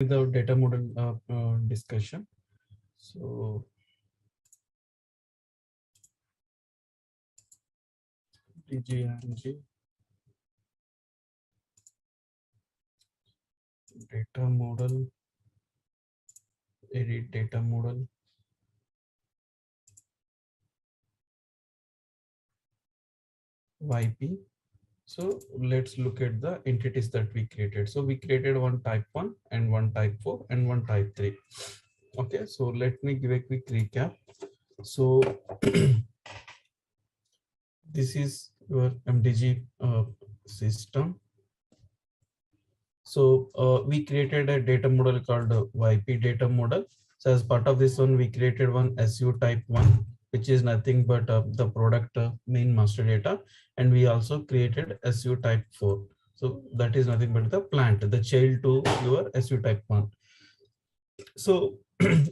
the data model discussion. So DGNG data model, edit data model, YP. So let's look at the entities that we created. So we created one type 1 and one type 4 and one type 3. Okay, so let me give a quick recap. So this is your MDG system. So we created a data model called YP data model. So as part of this one, we created one SU type 1, which is nothing but the product main master data. And we also created SU type 4. So that is nothing but the plant, the child to your SU type 1. So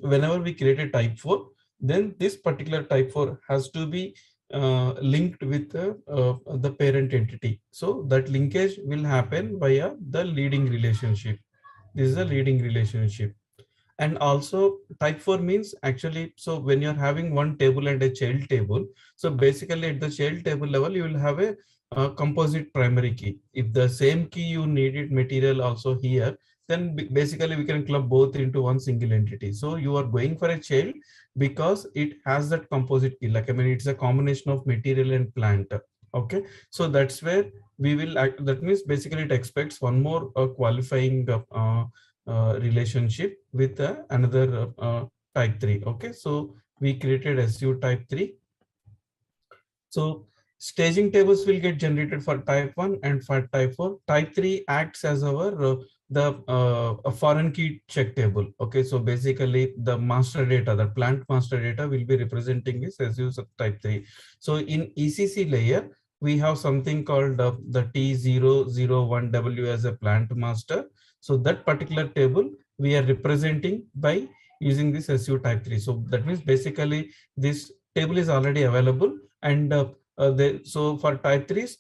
whenever we create a type 4, then this particular type 4 has to be linked with the parent entity. So that linkage will happen via the leading relationship. This is a leading relationship. And also type 4 means actually, so when you're having one table and a child table, so basically at the child table level, you will have a composite primary key. If the same key you needed material also here, then basically we can club both into one single entity. So you are going for a child because it has that composite key. Like, I mean, it's a combination of material and plant. Okay, so that's where we will that means basically it expects one more qualifying relationship with another type 3. Okay, so we created SU type 3. So staging tables will get generated for type 1 and for type 4. Type 3 acts as our a foreign key check table. Okay, so basically the master data, the plant master data will be representing this SU type 3. So in ECC layer, we have something called the T001W as a plant master. So that particular table we are representing by using this SU type 3. So that means basically this table is already available, and so for type 3s,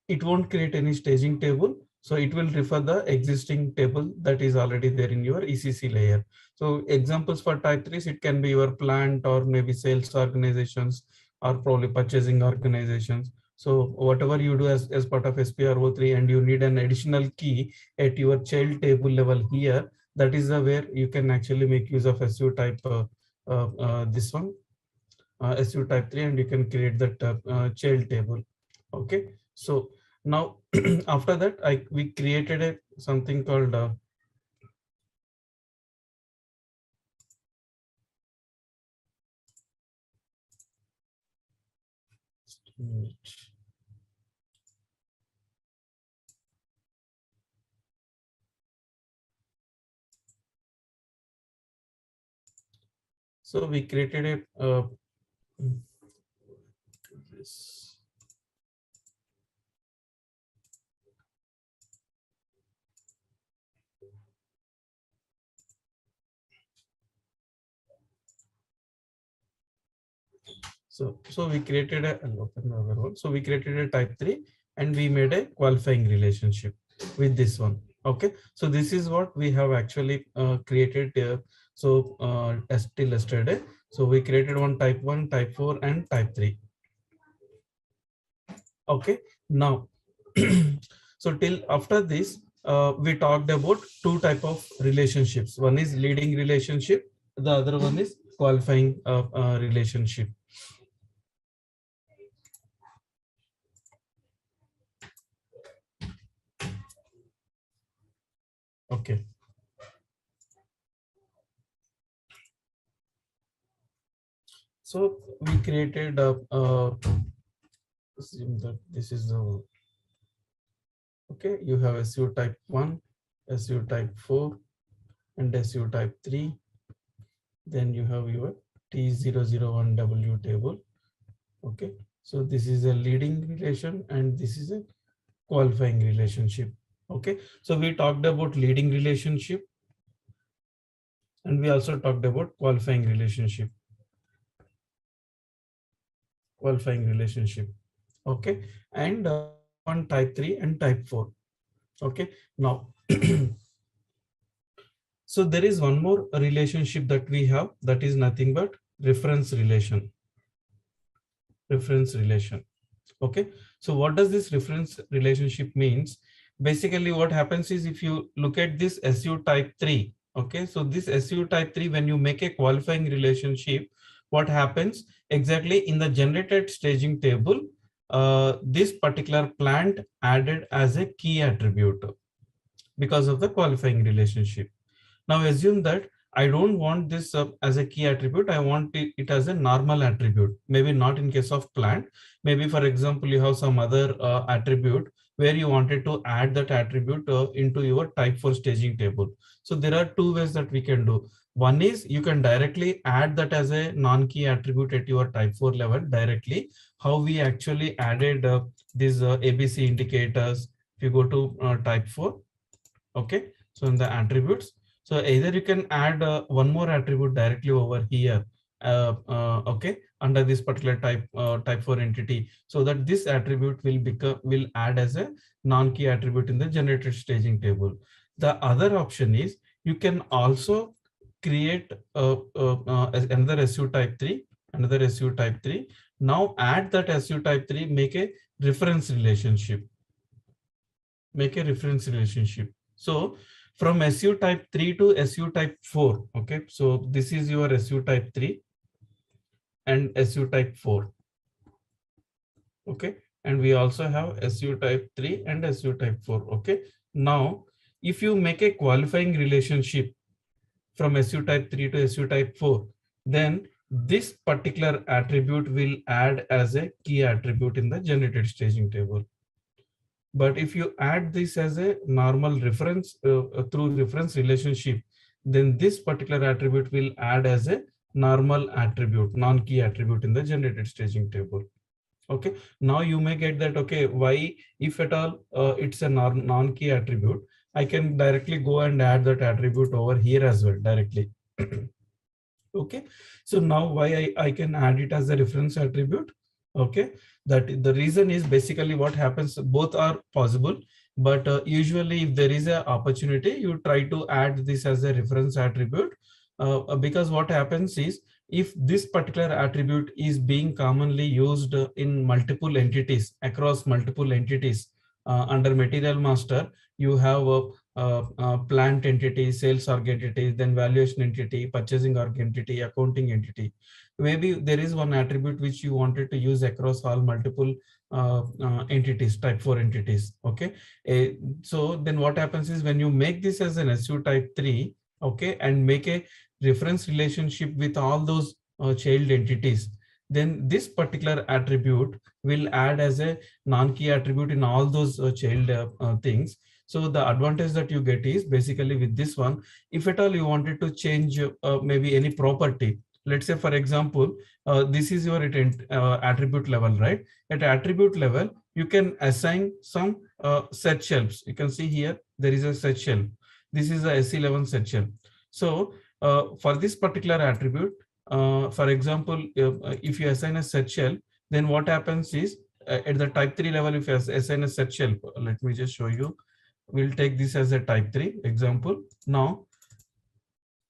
it won't create any staging table. So it will refer the existing table that is already there in your ECC layer. So examples for type 3s, it can be your plant or maybe sales organizations or probably purchasing organizations. So whatever you do as part of SPRO3 and you need an additional key at your child table level here, that is where you can actually make use of SU type this one SU type 3, and you can create that child table. Okay, so now after that we created a something called so we created a this. So we created a, I'll open the other one. So we created a type 3 and we made a qualifying relationship with this one. Okay, so this is what we have actually created as till yesterday. So we created one type 1, type 4 and type 3. Okay, now so till after this we talked about two type of relationships. One is leading relationship, the other one is qualifying relationship. Okay, so we created assume that this is the okay, you have SU type 1, SU type 4 and SU type 3. Then you have your T001W table. Okay, so this is a leading relation and this is a qualifying relationship. Okay, so we talked about leading relationship and we also talked about qualifying relationship. Okay, and one type 3 and type 4. Okay, now So there is one more relationship that we have, that is nothing but reference relation. Reference relation. Okay, so what does this reference relationship means? Basically what happens is, if you look at this SU type 3, okay, so this SU type 3, when you make a qualifying relationship, what happens exactly in the generated staging table, this particular plant added as a key attribute because of the qualifying relationship. Now assume that I don't want this as a key attribute. I want it as a normal attribute. Maybe not in case of plant. Maybe for example, you have some other attribute where you wanted to add that attribute into your type 4 staging table. So there are two ways that we can do. One is you can directly add that as a non-key attribute at your type 4 level directly. How we actually added these ABC indicators. If you go to type 4, okay, so in the attributes, so either you can add one more attribute directly over here, okay, under this particular type 4 entity, so that this attribute will add as a non-key attribute in the generated staging table. The other option is you can also create another SU type 3, another SU type 3. Now add that SU type 3, make a reference relationship, make a reference relationship. So from SU type 3 to SU type 4, okay, so this is your SU type 3 and SU type 4, okay, and we also have SU type 3 and SU type 4, okay. Now if you make a qualifying relationship from SU type 3 to SU type 4, then this particular attribute will add as a key attribute in the generated staging table. But if you add this as a normal reference through reference relationship, then this particular attribute will add as a normal attribute, non-key attribute in the generated staging table. Okay, now you may get that, okay, why, if at all it's a non-key attribute, I can directly go and add that attribute over here as well directly. Okay, so now why I can add it as a reference attribute? Okay, that the reason is basically what happens, both are possible, but usually if there is an opportunity, you try to add this as a reference attribute, because what happens is, if this particular attribute is being commonly used in multiple entities, across multiple entities, under material master, you have plant entity, sales org entity, then valuation entity, purchasing org entity, accounting entity. Maybe there is one attribute which you wanted to use across all multiple entities, type 4 entities. Okay, so then what happens is, when you make this as an SU type 3, okay, and make a reference relationship with all those child entities, then this particular attribute will add as a non-key attribute in all those child things. So the advantage that you get is, basically with this one, if at all you wanted to change maybe any property, let's say for example, this is your attribute level, right? At attribute level, you can assign some set shelves. You can see here, there is a set shelf. This is a S11 set shelf. So for this particular attribute, for example, if you assign a set shelf, then what happens is, at the type 3 level, if you assign a set shelf, let me just show you. We'll take this as a type 3 example. Now,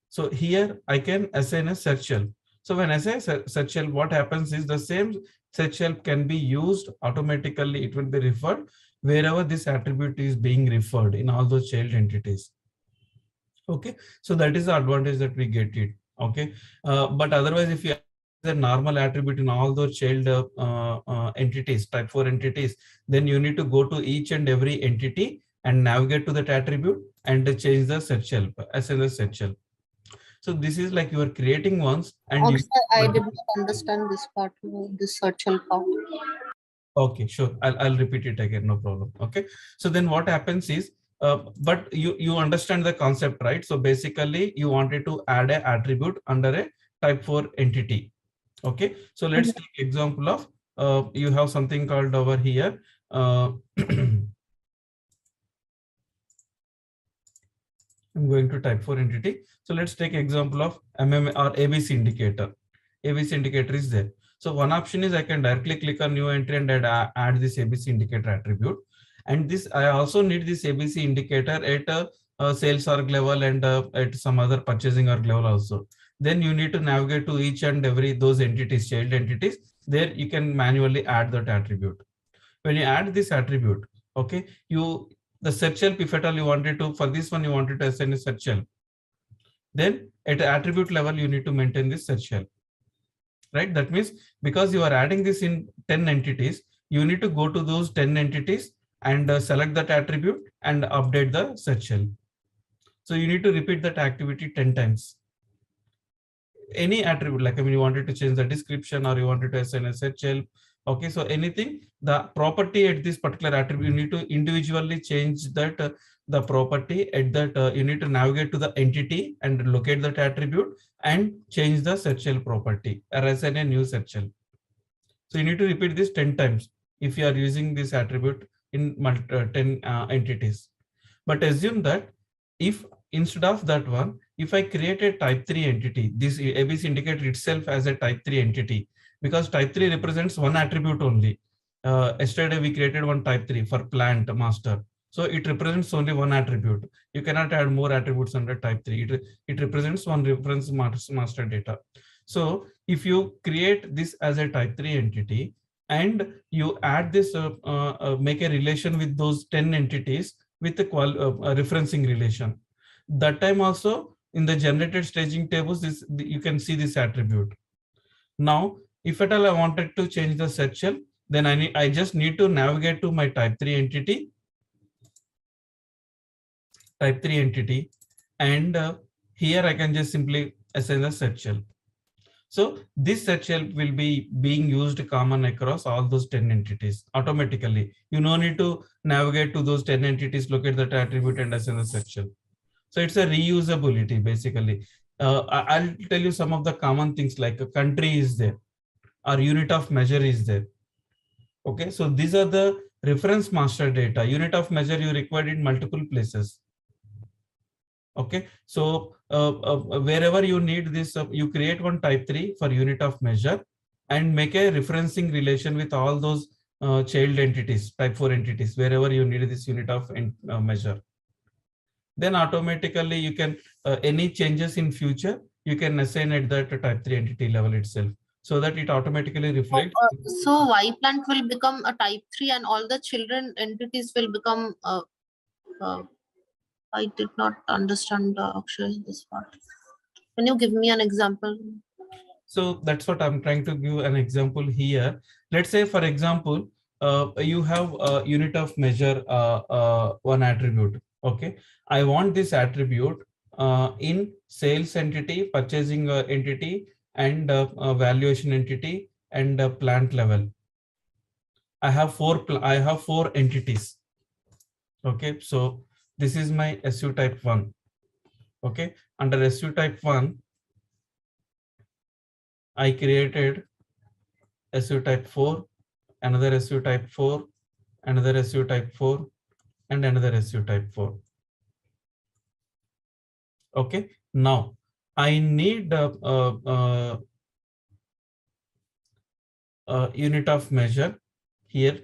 so here I can assign a set shelf. So when I say set shelf, what happens is, the same set shelf can be used automatically. It will be referred wherever this attribute is being referred in all those child entities. Okay, so that is the advantage that we get it. Okay, but otherwise, if you have the normal attribute in all those child entities, type 4 entities, then you need to go to each and every entity and navigate to that attribute and change the set shelf, assign the set shelf. So this is like you are creating ones, and Also, I did not understand this part, this search help part. Okay, sure. I'll repeat it again. No problem. Okay. So then what happens is, but you understand the concept, right? So basically, you wanted to add an attribute under a type 4 entity. Okay. So let's take example of you have something called over here. I'm going to type 4 entity. So let's take example of MM or ABC indicator. ABC indicator is there. So one option is I can directly click on new entry and add this ABC indicator attribute. And this, I also need this ABC indicator at sales org level and at some other purchasing org level also. Then you need to navigate to each and every those entities, child entities. There you can manually add that attribute. When you add this attribute, okay, the search help, if at all you wanted to, for this one you wanted to assign a search help, then at attribute level you need to maintain this search help, right? That means because you are adding this in 10 entities, you need to go to those 10 entities and select that attribute and update the search help. So you need to repeat that activity 10 times. Any attribute, like, I mean, you wanted to change the description or you wanted to assign a search help. Okay, so anything, the property at this particular attribute, you need to individually change that the property at that, you need to navigate to the entity and locate that attribute and change the search help property or assign a new search help. So you need to repeat this 10 times if you are using this attribute in 10 entities. But assume that if instead of that one, if I create a type 3 entity, this ABC indicates itself as a type 3 entity, because type 3 represents one attribute only. Yesterday we created one type 3 for plant master. So it represents only one attribute. You cannot add more attributes under type 3. It represents one reference master data. So if you create this as a type 3 entity and you add this, make a relation with those 10 entities with a referencing relation, that time also in the generated staging tables, you can see this attribute. Now, if at all I wanted to change the search help, then I just need to navigate to my type 3 entity, and here I can just simply assign the search help. So this search help will be being used common across all those 10 entities automatically. You no need to navigate to those 10 entities, locate that attribute and assign the search help. So it's a reusability basically. I'll tell you some of the common things, like a country is there, or unit of measure is there. Okay, so these are the reference master data. Unit of measure you required in multiple places. Okay, so wherever you need this, you create one type 3 for unit of measure and make a referencing relation with all those child entities, type 4 entities, wherever you need this unit of measure. Then automatically you can, any changes in future, you can assign at that type 3 entity level itself, so that it automatically reflects. So Y plant will become a type 3 and all the children entities will become I did not understand actually this part. Can you give me an example? So that's what I'm trying to give an example here. Let's say, for example, you have a unit of measure, one attribute. Okay, I want this attribute in sales entity, purchasing entity, and valuation entity, and plant level. I have four entities. Okay, so this is my SU type 1. Okay, under SU type 1, I created SU type 4, another SU type 4, another SU type 4, and another SU type 4. Okay, now I need unit of measure here.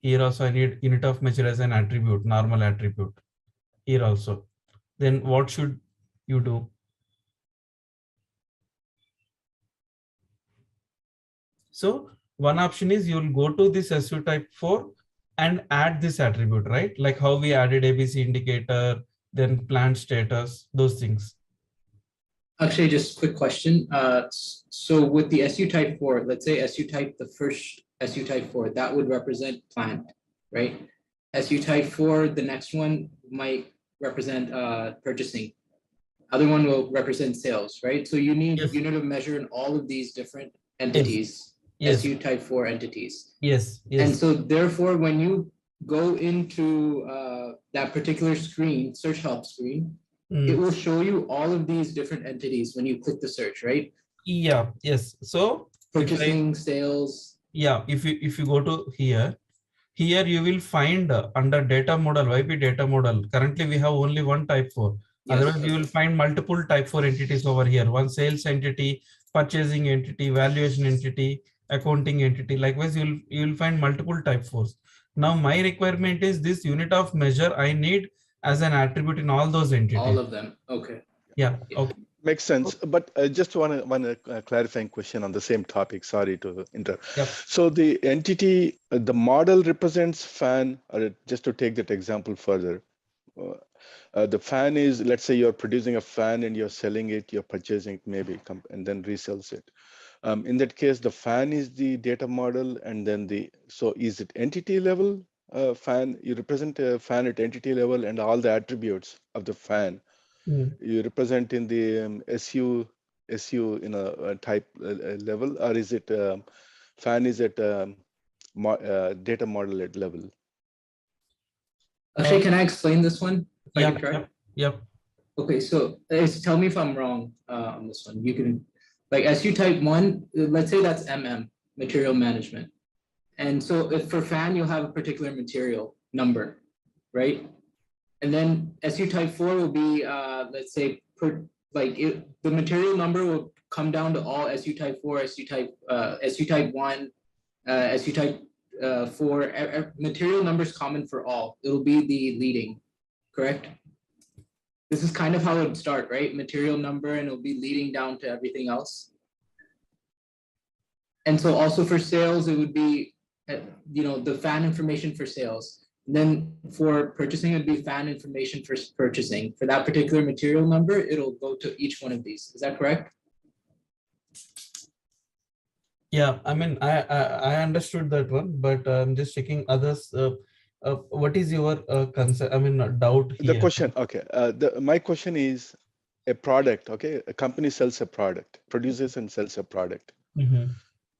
Here also I need unit of measure as an attribute, normal attribute here also. Then what should you do? So one option is you'll go to this SU type 4 and add this attribute, right? Like how we added ABC indicator, then plant status, those things. Actually, just a quick question. So with the SU type 4, let's say SU type, the first SU type 4, that would represent plant, right? SU type 4, the next one might represent purchasing. Other one will represent sales, right? So you need unit of measure in all of these different entities. Yes. SU type 4 entities. Yes. And so therefore, when you go into that particular screen, search help screen, it will show you all of these different entities when you click the search, right? Yeah. Yes. So purchasing, sales. Yeah. If you go to here you will find under data model, YP data model. Currently we have only one type 4. Yes, otherwise you will find multiple type 4 entities over here. One sales entity, purchasing entity, valuation entity, accounting entity. Likewise, you will find multiple type 4s. Now my requirement is this unit of measure. I need as an attribute in all those entities. All of them. Okay. Yeah. Yeah. Okay. Makes sense, but just one clarifying question on the same topic. Sorry to interrupt. Yep. So the entity, the model represents fan, or just to take that example further, the fan is, let's say you're producing a fan and you're selling it, you're purchasing it maybe, and then resells it. In that case, the fan is the data model, and then so is it entity level fan? You represent a fan at entity level and all the attributes of the fan. You represent in the SU type level, or is it fan is at data model at level? Actually, can I explain this one? If I can try? Yep. Okay, so tell me if I'm wrong on this one. You can, like SU type 1, let's say that's MM, material management. And so if for fan, you'll have a particular material number, right? And then SU type 4 will be, let's say, the material number will come down to all SU type 4, SU type 1, SU type 4, material numbers common for all. It'll be the leading, correct? This is kind of how it would start, right? Material number, and it'll be leading down to everything else. And so also for sales, it would be, the fan information for sales. And then for purchasing, it'd be fan information for purchasing. For that particular material number, it'll go to each one of these. Is that correct? Yeah, I mean, I understood that one, but I'm just checking others. What is your concern? I mean, doubt here? The question, okay. My question is a product, okay? A company sells a product, produces and sells a product.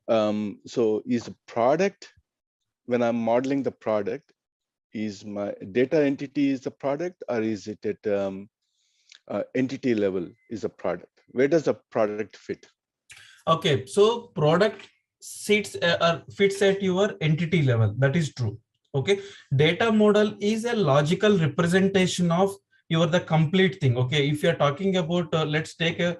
So is the product, when I'm modeling the product, is my data entity is the product, or is it at entity level is a product? Where does the product fit? Okay, so product fits at your entity level. That is true. Okay, data model is a logical representation of the complete thing. Okay, if you're talking about, let's take a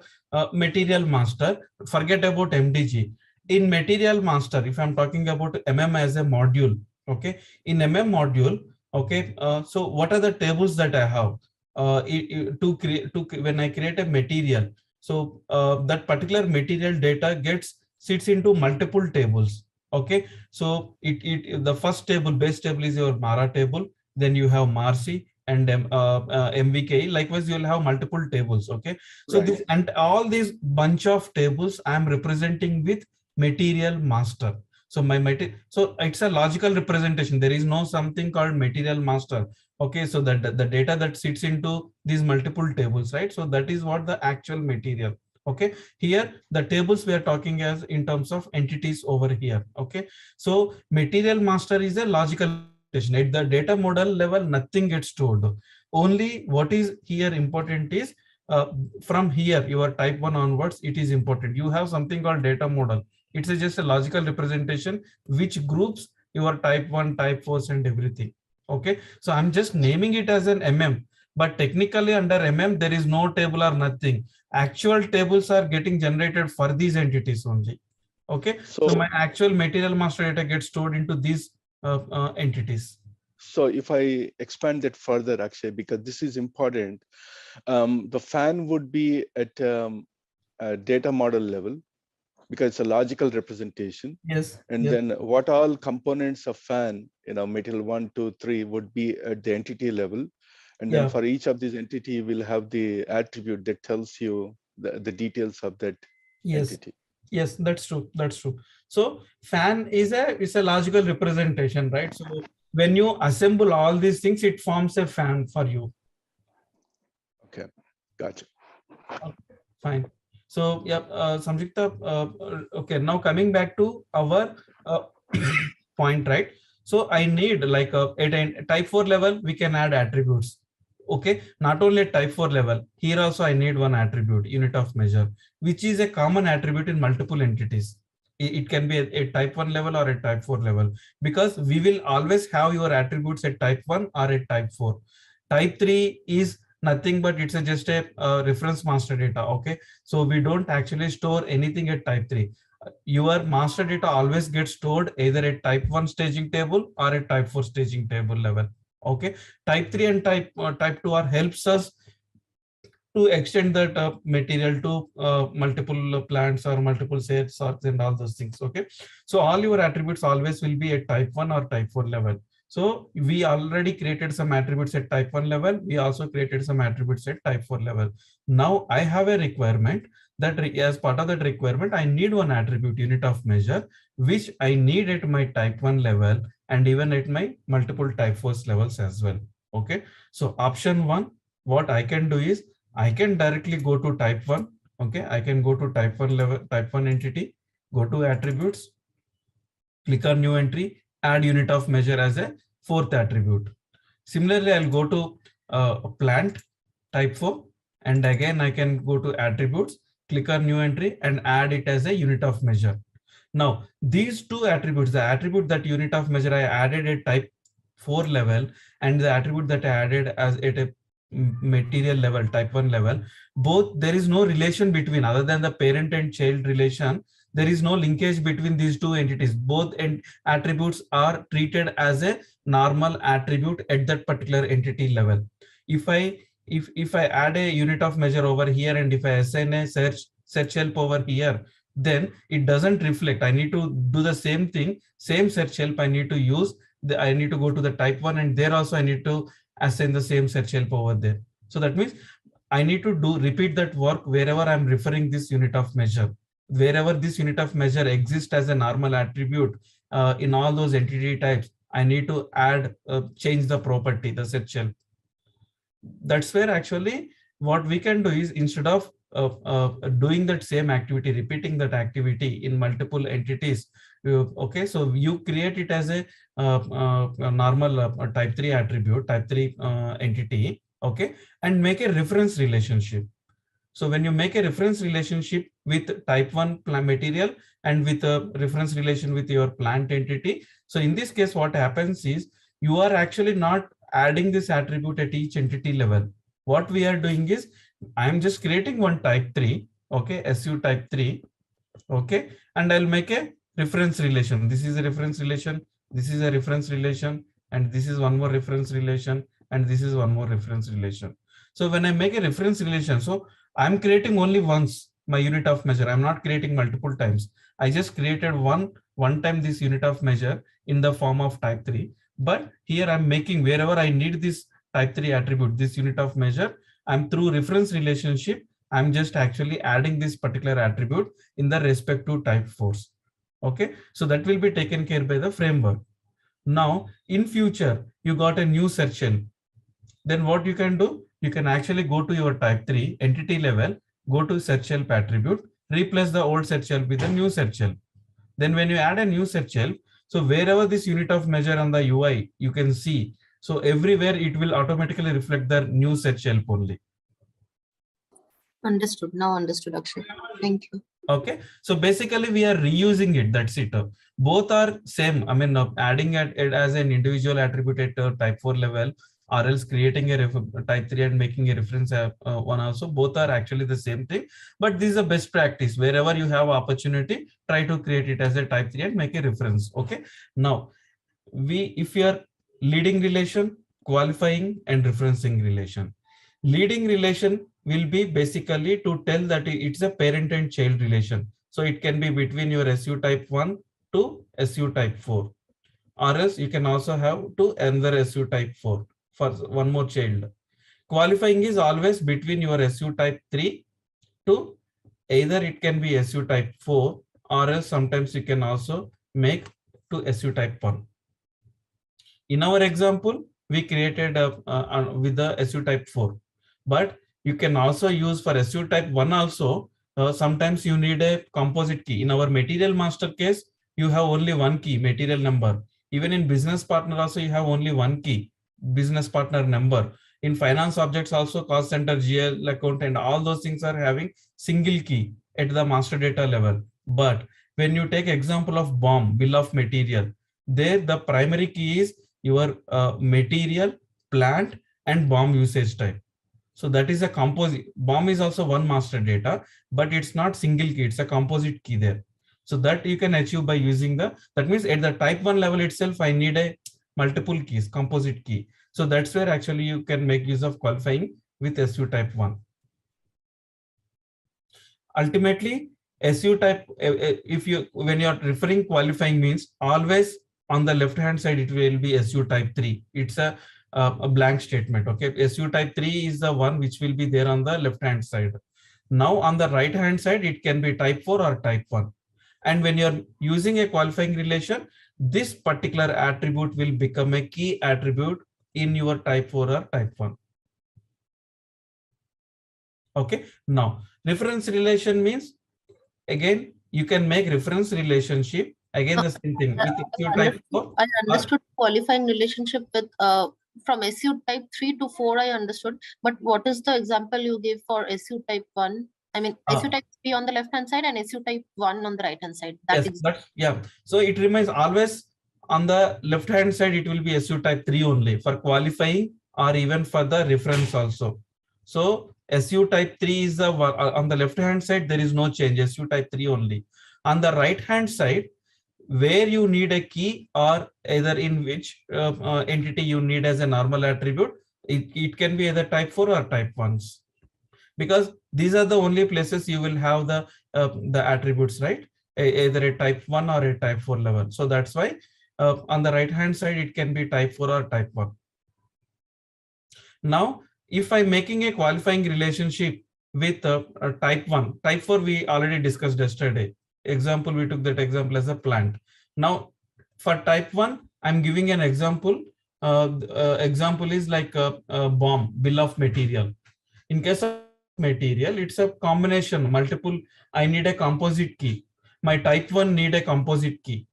material master, forget about MDG. In material master, if I'm talking about MM as a module, okay, in MM module, okay, so what are the tables that I have when I create a material? So that particular material data sits into multiple tables. Okay, so the first table, base table, is your Mara table. Then you have Marcy and MVK. Likewise, you'll have multiple tables. Okay, so Right. this and all these bunch of tables I'm representing with material master. So so it's a logical representation. There is no something called material master. Okay, so that the data that sits into these multiple tables, right? So that is what the actual material. Okay, here the tables we are talking as in terms of entities over here. Okay, so material master is a logical representation. At the data model level, nothing gets stored. Only what is here important is from here, your type 1 onwards, it is important. You have something called data model. It's just a logical representation which groups your type 1, type 4, and everything. Okay, so I'm just naming it as an MM, but technically under MM there is no table or nothing. Actual tables are getting generated for these entities only. Okay, so my actual material master data gets stored into these entities. So if I expand that further, Akshay, because this is important, the fan would be at a data model level, because it's a logical representation. Yes. And yes. then what all components of fan, material 1, 2, 3 would be at the entity level. And then for each of these entity, we'll have the attribute that tells you the details of that entity. Yes, that's true. That's true. So fan is a logical representation, right? So when you assemble all these things, it forms a fan for you. Okay, gotcha. Okay, fine. So yeah, Samjukta, okay, now coming back to our point, right? So I need like at a type 4 level, we can add attributes. Okay, not only at type 4 level, here also I need one attribute, unit of measure, which is a common attribute in multiple entities. It can be a type 1 level or a type 4 level, because we will always have your attributes at type 1 or at type 4. Type 3 is nothing but it's just a reference master data. Okay, so we don't actually store anything at type 3. Your master data always gets stored either at type 1 staging table or at type 4 staging table level. Okay, type 3 and type 2 are helps us to extend that material to multiple plants or multiple sets sorts and all those things. Okay, so all your attributes always will be at type 1 or type 4 level. So we already created some attributes at type 1 level. We also created some attributes at type 4 level. Now I have a requirement that as part of that requirement, I need one attribute unit of measure, which I need at my type 1 level and even at my multiple type 4 levels as well. Okay, so option 1, what I can do is I can directly go to type 1. Okay, I can go to type 1 level, type 1 entity, go to attributes, click on new entry, add unit of measure as a fourth attribute. Similarly, I'll go to plant type 4, and again I can go to attributes, click on new entry and add it as a unit of measure. Now these two attributes, the attribute that unit of measure I added at type 4 level and the attribute that I added as at a material level, type 1 level, both there is no relation between, other than the parent and child relation, there is no linkage between these two entities. Both attributes are treated as a normal attribute at that particular entity level. If I add a unit of measure over here and if I assign a search help over here, then it doesn't reflect. I need to do the same thing, same search help I need to use. I need to go to the type 1 and there also I need to assign the same search help over there. So that means I need to repeat that work wherever I'm referring this unit of measure. Wherever this unit of measure exists as a normal attribute in all those entity types, I need to change the property, the search help. That's where actually what we can do is, instead of doing that same activity, repeating that activity in multiple entities, okay, so you create it as a normal type 3 attribute, type 3 entity, okay, and make a reference relationship. So when you make a reference relationship with type 1 plant material and with a reference relation with your plant entity, so in this case what happens is you are actually not adding this attribute at each entity level. What we are doing is I am just creating one type 3, okay, SU type 3, okay, and I'll make a reference relation. This is a reference relation, this is a reference relation, and this is one more reference relation, and this is one more reference relation. So when I make a reference relation, so I'm creating only once my unit of measure. I'm not creating multiple times. I just created one time this unit of measure in the form of type 3. But here I'm making, wherever I need this type 3 attribute, this unit of measure, I'm through reference relationship, I'm just actually adding this particular attribute in the respective type 4s. Okay, so that will be taken care by the framework. Now in future you got a new search help, then what you can do, you can actually go to your type 3 entity level, go to search help attribute, replace the old search help with the new search help. Then when you add a new search help, so wherever this unit of measure on the UI you can see, so everywhere it will automatically reflect the new search help only. Understood. Now understood, Akshay. Thank you. Okay, so basically we are reusing it. That's it. Both are same. I mean, adding it as an individual attribute at type 4 level, or else creating a type 3 and making a reference one also, both are actually the same thing. But this is a best practice. Wherever you have opportunity, try to create it as a type 3 and make a reference. Okay. Now, if you are leading relation, qualifying and referencing relation. Leading relation will be basically to tell that it's a parent and child relation. So it can be between your SU type 1 to SU type 4. Or else you can also have to another SU type 4 for one more child. Qualifying is always between your SU type 3 to either it can be SU type 4 or else sometimes you can also make to SU type 1. In our example, we created with the SU type 4, but you can also use for SU type 1 also. Sometimes you need a composite key. In our material master case, you have only one key, material number. Even in business partner also, you have only one key, business partner number. In finance objects also, cost center, GL account, and all those things are having single key at the master data level. But when you take example of BOM, bill of material, there the primary key is your material, plant, and BOM usage type. So that is a composite. BOM is also one master data, but it's not single key, it's a composite key there. So that you can achieve by using that means at the type 1 level itself, I need a multiple keys, composite key. So that's where actually you can make use of qualifying with SU type 1. Ultimately, SU type, if you, when you're referring qualifying, means always on the left hand side it will be SU type 3. It's a blank statement. Okay, SU type 3 is the one which will be there on the left hand side. Now on the right hand side it can be type 4 or type 1. And when you're using a qualifying relation, this particular attribute will become a key attribute in your type 4 or type 1. Okay, now reference relation means, again, you can make reference relationship, again the same thing with SU type 4. I understood qualifying relationship with from SU type 3 to 4, I understood. But what is the example you gave for SU type 1? I mean, SU type 3 on the left hand side and SU type 1 on the right hand side. That Yes, but yeah, so it remains always on the left hand side, it will be SU type 3 only for qualifying or even for the reference also. So SU type 3 is the on the left hand side, there is no change, SU type 3 only. On the right hand side, where you need a key or either in which entity you need as a normal attribute, it can be either type 4 or type 1s, because these are the only places you will have the attributes, right? Either a type 1 or a type 4 level. So that's why on the right hand side it can be type 4 or type 1. Now if I'm making a qualifying relationship with type 1, type 4 we already discussed yesterday. Example, we took that example as a plant. Now for type 1, I'm giving an example. Example is like a BOM, bill of material. In case of material, it's a combination, multiple. I need a composite key. My type 1 need a composite key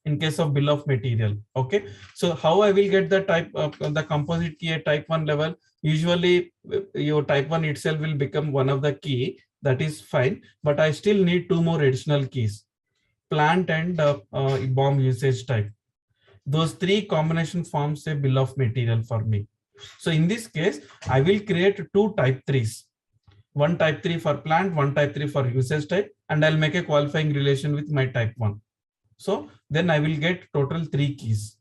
in case of bill of material. Okay, so how I will get the type of the composite key at type 1 level? Usually your type 1 itself will become one of the key. That is fine, but I still need 2 more additional keys, plant and BOM usage type. Those 3 combination forms a bill of material for me. So in this case, I will create 2 type 3s, one type 3 for plant, one type 3 for usage type, and I'll make a qualifying relation with my type 1. So then I will get total 3 keys.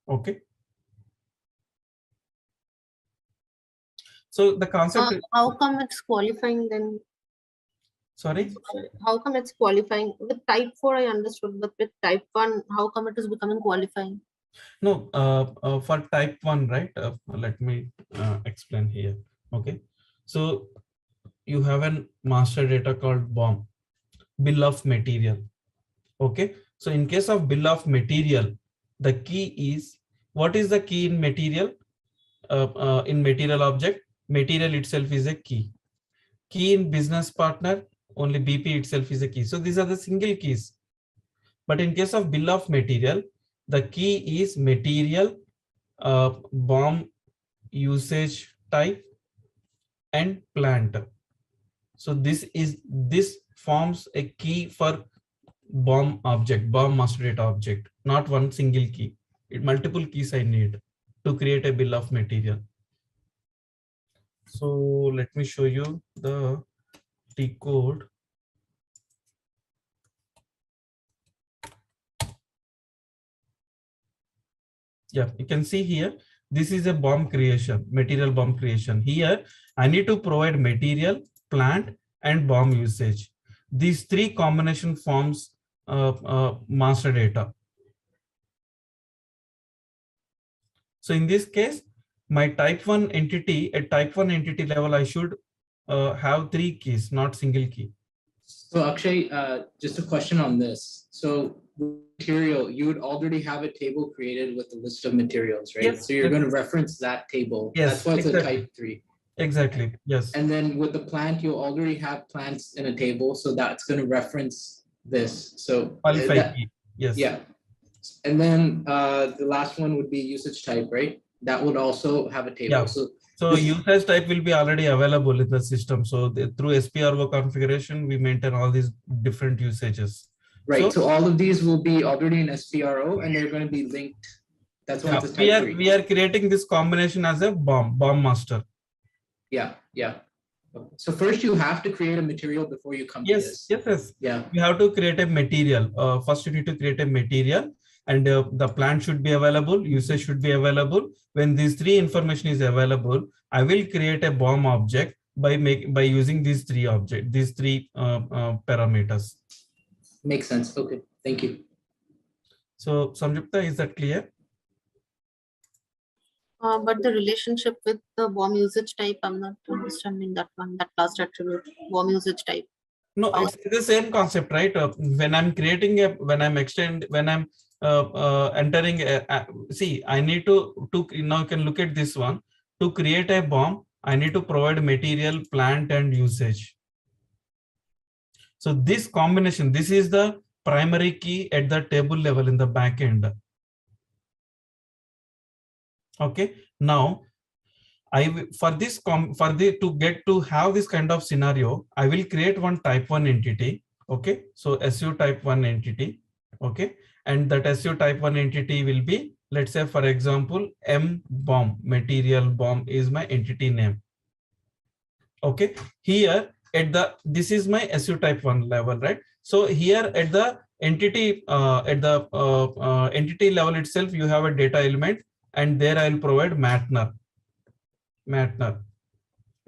Okay. So the concept. How come it's qualifying then? Sorry. How come it's qualifying with type 4? I understood, but with type 1, how come it is becoming qualifying? No, for type 1, right? Let me explain here. Okay. So you have a master data called BOM, bill of material. Okay. So in case of bill of material, the key is, what is the key in material? In material object, material itself is a key. Key in business partner, only BP itself is a key. So these are the single keys. But in case of bill of material, the key is material, BOM usage type, and plant. So this forms a key for BOM object, BOM master data object, not one single key. Multiple keys I need to create a bill of material. So let me show you the T code. Yeah, you can see here, this is a BOM creation, material BOM creation. Here, I need to provide material, plant, and BOM usage. These 3 combination forms master data. So in this case, my type 1 entity, at type 1 entity level, I should have 3 keys, not single key. So Akshay, just a question on this. So material, you would already have a table created with a list of materials, right? Yes, so you're going to reference that table. Yes, that's why it's exactly. a type 3. Exactly. Yes. And then with the plant, you already have plants in a table, so that's going to reference this. So Qualified key. Yes. Yeah. And then the last one would be usage type, right? That would also have a table. Yeah. So usage type will be already available in the system. So through SPRO configuration, we maintain all these different usages. Right. So all of these will be already in SPRO and they're going to be linked. That's why it's a type 3. We are creating this combination as a BOM master. Yeah. So first you have to create a material before you come to this. Yes. Yeah. You have to create a material. First you need to create a material. and the plant should be available, usage should be available. When these three information is available, I will create a BOM object by using these three parameters. Makes sense. Okay, thank you. So Samyukta, is that clear? But the relationship with the BOM usage type, I'm not understanding that one, that last attribute, BOM usage type. No, it's the same concept, right? When I'm creating when I'm entering see, I need to now you can look at this one. To create a BOM, I need to provide material, plant, and usage. So this combination, this is the primary key at the table level in the back end. Okay, now to have this kind of scenario, I will create one type 1 entity. Okay, so SU type 1 entity. Okay, and that SU type 1 entity will be, let's say for example, M BOM, material BOM is my entity name. Okay, here at this is my SU type 1 level, right? So here at the entity entity level itself, you have a data element, and there I will provide Matner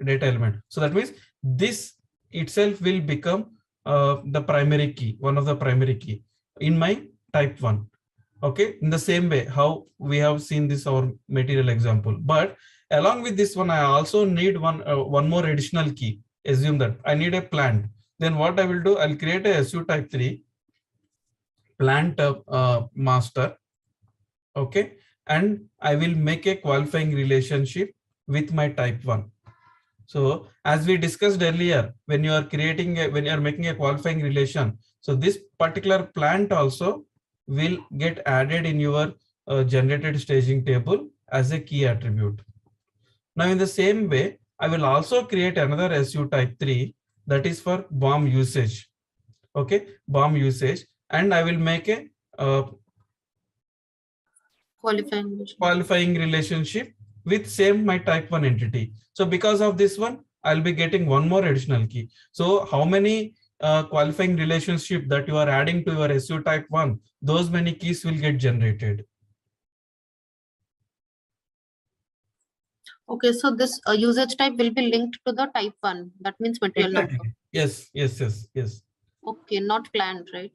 data element. So that means this itself will become the primary key, one of the primary key in my type 1. Okay, in the same way how we have seen this our material example. But along with this one, I also need one more additional key. Assume that I need a plant. Then what I will do, I'll create a SU type 3 plant master. Okay, and I will make a qualifying relationship with my type 1. So as we discussed earlier, when you are making a qualifying relation, so this particular plant also will get added in your generated staging table as a key attribute. Now in the same way, I will also create another SU type 3 that is for BOM usage. Okay, BOM usage, and I will make a qualifying relationship with same my type 1 entity. So because of this one, I'll be getting one more additional key. So how many qualifying relationship that you are adding to your SU type 1, those many keys will get generated. Okay, so this usage type will be linked to the type 1. That means material Exactly. number. Yes. Okay, not planned, right?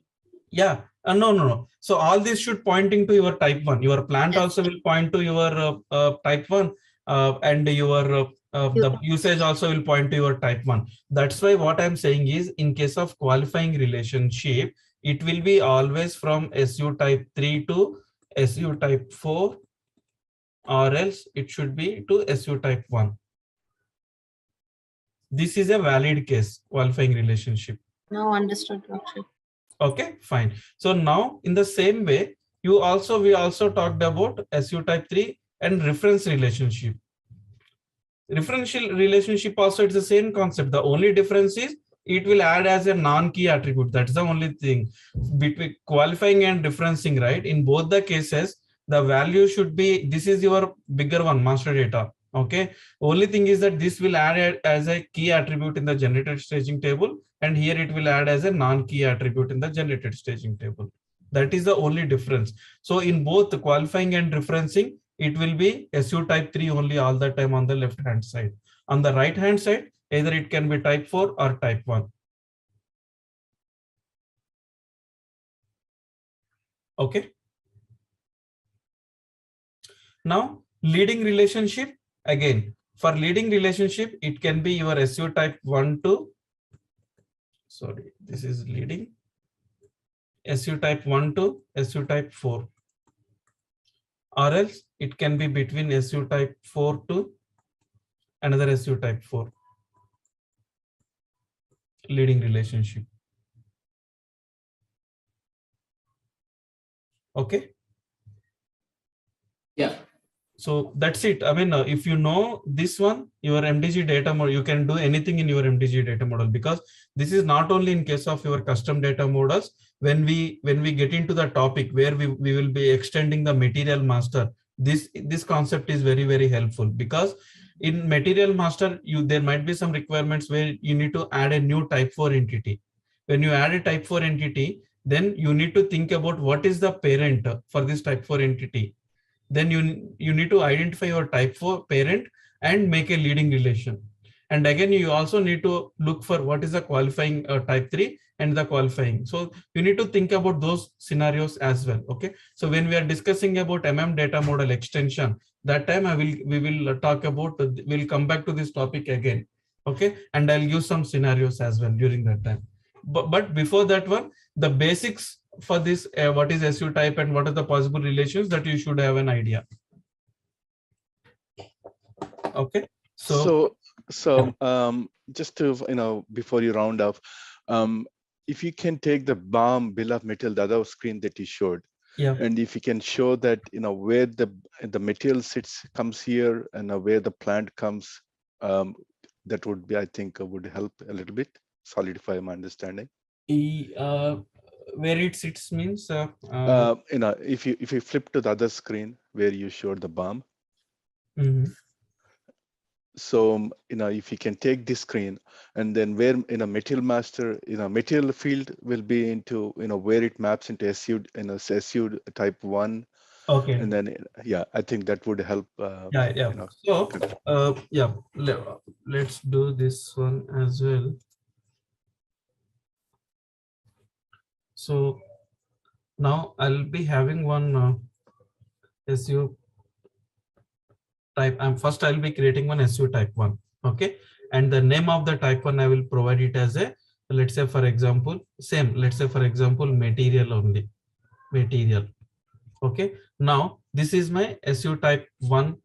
Yeah. No. So all this should pointing to your type 1. Your plant also will point to your type 1, and your the usage also will point to your type 1. That's why what I'm saying is, in case of qualifying relationship, it will be always from SU type 3 to SU type 4, or else it should be to SU type 1. This is a valid case, qualifying relationship. No, understood. Okay. Okay, fine. So now in the same way, we also talked about SU type 3 and reference relationship. Referential relationship also, it's the same concept. The only difference is it will add as a non-key attribute. That's the only thing between qualifying and referencing, right? In both the cases, the value should be, this is your bigger one, master data. Okay, only thing is that this will add as a key attribute in the generated staging table, and here it will add as a non-key attribute in the generated staging table. That is the only difference. So in both the qualifying and referencing, it will be SU type 3 only all the time on the left hand side. On the right hand side, either it can be type 4 or type 1. Okay. Now leading relationship, again, for leading relationship, it can be your SU type 1 to, sorry, this is leading, SU type 1 to SU type 4, or else it can be between SU type 4 to another SU type 4, leading relationship. Okay. Yeah. So that's it. I mean, if you know this one, your MDG data model, you can do anything in your MDG data model, because this is not only in case of your custom data models. When we get into the topic where we will be extending the material master, this concept is very, very helpful, because in material master, there might be some requirements where you need to add a new type 4 entity. When you add a type 4 entity, then you need to think about what is the parent for this type 4 entity. Then you need to identify your type 4 parent and make a leading relation. And again, you also need to look for what is the qualifying type 3 and the qualifying. So you need to think about those scenarios as well. Okay. So when we are discussing about data model extension, that time we will talk about, we'll come back to this topic again. Okay. And I'll use some scenarios as well during that time. But before that one, the basics for this, what is SU type and what are the possible relations, that you should have an idea. Okay. So just to, before you round off, if you can take the BOM bill of material, the other screen that you showed, yeah, and if you can show that, where the material sits, comes here, and where the plant comes, that would be, I think, would help a little bit solidify my understanding. Where it sits means, if you flip to the other screen where you showed the BOM. So, if you can take this screen, and then where material master, material field will be into, where it maps into SU, SU type 1. Okay. And then, yeah, I think that would help. Yeah. So, yeah, let's do this one as well. So now I'll be having one SU type. First I'll be creating one SU type 1. Okay. And the name of the type 1, I will provide it as a, let's say for example, material only. Material. Okay. Now this is my SU type 1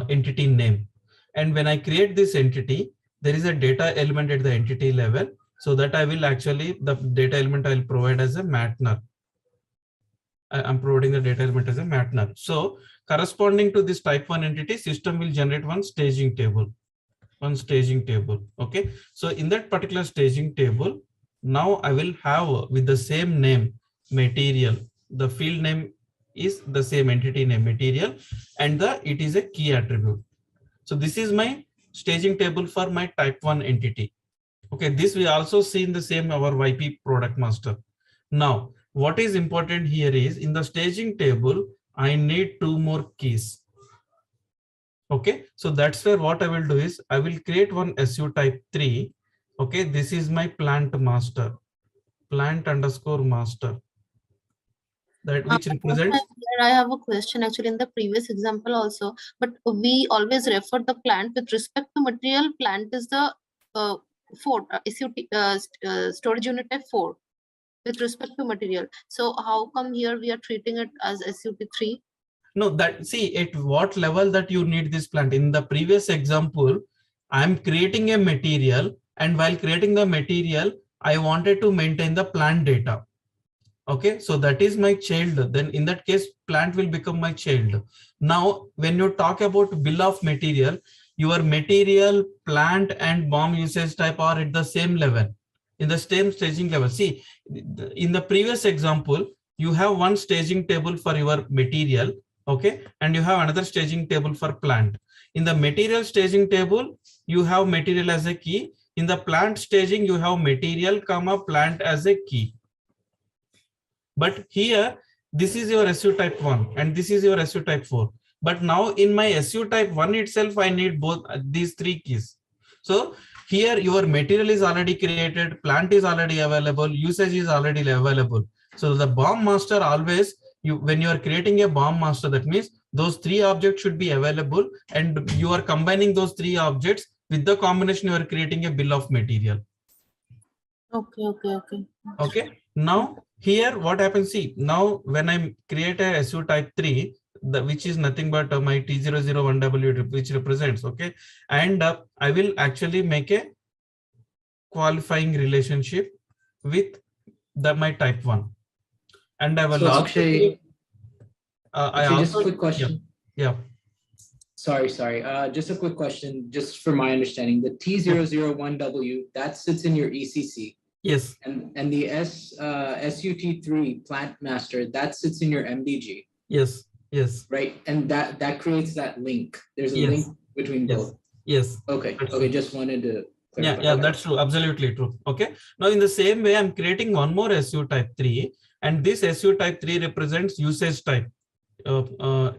entity name. And when I create this entity, there is a data element at the entity level. So that I will actually, the data element I will provide as a matner. I'm providing the data element as a matner. So corresponding to this type 1 entity, system will generate one staging table. Okay. So in that particular staging table, now I will have with the same name, material. The field name is the same entity name, material, and it is a key attribute. So this is my staging table for my type 1 entity. Okay, this we also see in the same our YP product master. Now, what is important here is, in the staging table, I need 2 more keys. Okay, so that's where what I will do is, I will create one SU type 3. Okay, this is my plant master, plant underscore master. That which represents. I have a question actually in the previous example also, but we always refer the plant with respect to material. Plant is the 4 storage unit type 4 with respect to material. So how come here we are treating it as SUT3? No, that, see at what level that you need this plant. In the previous example, I'm creating a material, and while creating the material, I wanted to maintain the plant data. Okay, so that is my child. Then in that case, plant will become my child. Now, when you talk about bill of material, your material, plant, and BOM usage type are at the same level, in the same staging level. See, in the previous example, you have one staging table for your material, okay, and you have another staging table for plant. In the material staging table, you have material as a key. In the plant staging, you have material, plant as a key. But here, this is your SU type 1 and this is your SU type 4. But now in my SU type 1 itself, I need both these 3 keys. So here your material is already created, plant is already available, usage is already available. So the BOM master always, when you are creating a BOM master, that means those 3 objects should be available, and you are combining those 3 objects with the combination, you are creating a bill of material. Okay. Now here what happens, see, now when I create a SU type 3, which is nothing but my T001W, which represents, okay, and I will actually make a qualifying relationship with my type 1, and I will. So Akshay, just a quick question. Yeah. Sorry. Just a quick question, just for my understanding, the T001W, that sits in your ECC. Yes. And the SUT3 plant master, that sits in your MDG. Yes. Right. And that creates that link. There's a link between both. Yes. Okay. Just wanted to clarify. That's true. Absolutely true. Okay. Now, in the same way, I'm creating one more SU type 3, and this SU type 3 represents usage type.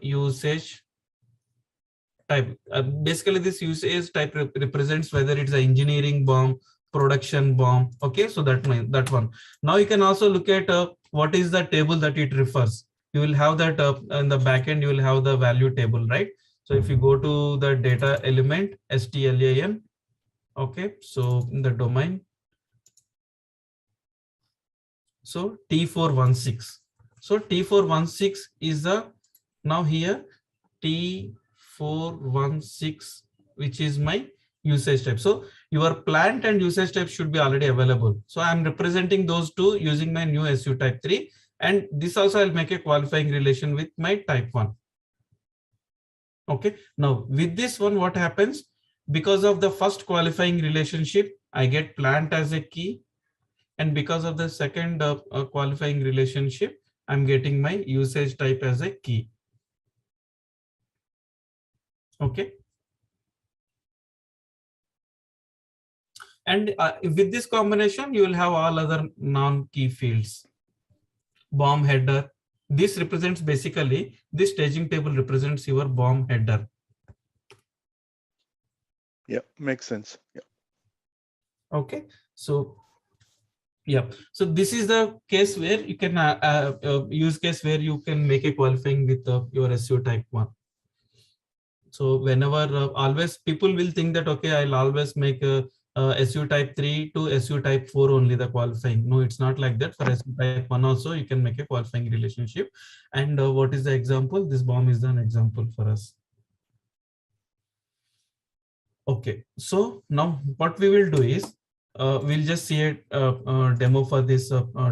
Usage type. Basically, this usage type represents whether it's an engineering BOM, production BOM. Okay, so that one. Now you can also look at what is the table that it refers. You will have that in the backend. You will have the value table, right? So if you go to the data element STLAN, okay, so in the domain, so T416. So T416 is the now here T416, which is my usage type. So your plant and usage type should be already available. So I'm representing those two using my new SU type 3. And this also I'll make a qualifying relation with my type 1. Okay. Now with this one, what happens? Because of the first qualifying relationship, I get plant as a key. And because of the second qualifying relationship, I'm getting my usage type as a key. Okay. And with this combination, you will have all other non-key fields. BOM header. This represents basically, this staging table represents your BOM header. Yeah, makes sense. Yeah. Okay. So, yeah. So this is the case where you can use case where you can make a qualifying with your SU type 1. So whenever always people will think that, okay, I'll always make a SU type 3 to SU type 4 only the qualifying. No, it's not like that. For SU type 1 also, you can make a qualifying relationship. And what is the example? This BOM is an example for us. Okay, so now what we will do is, we'll just see a demo for this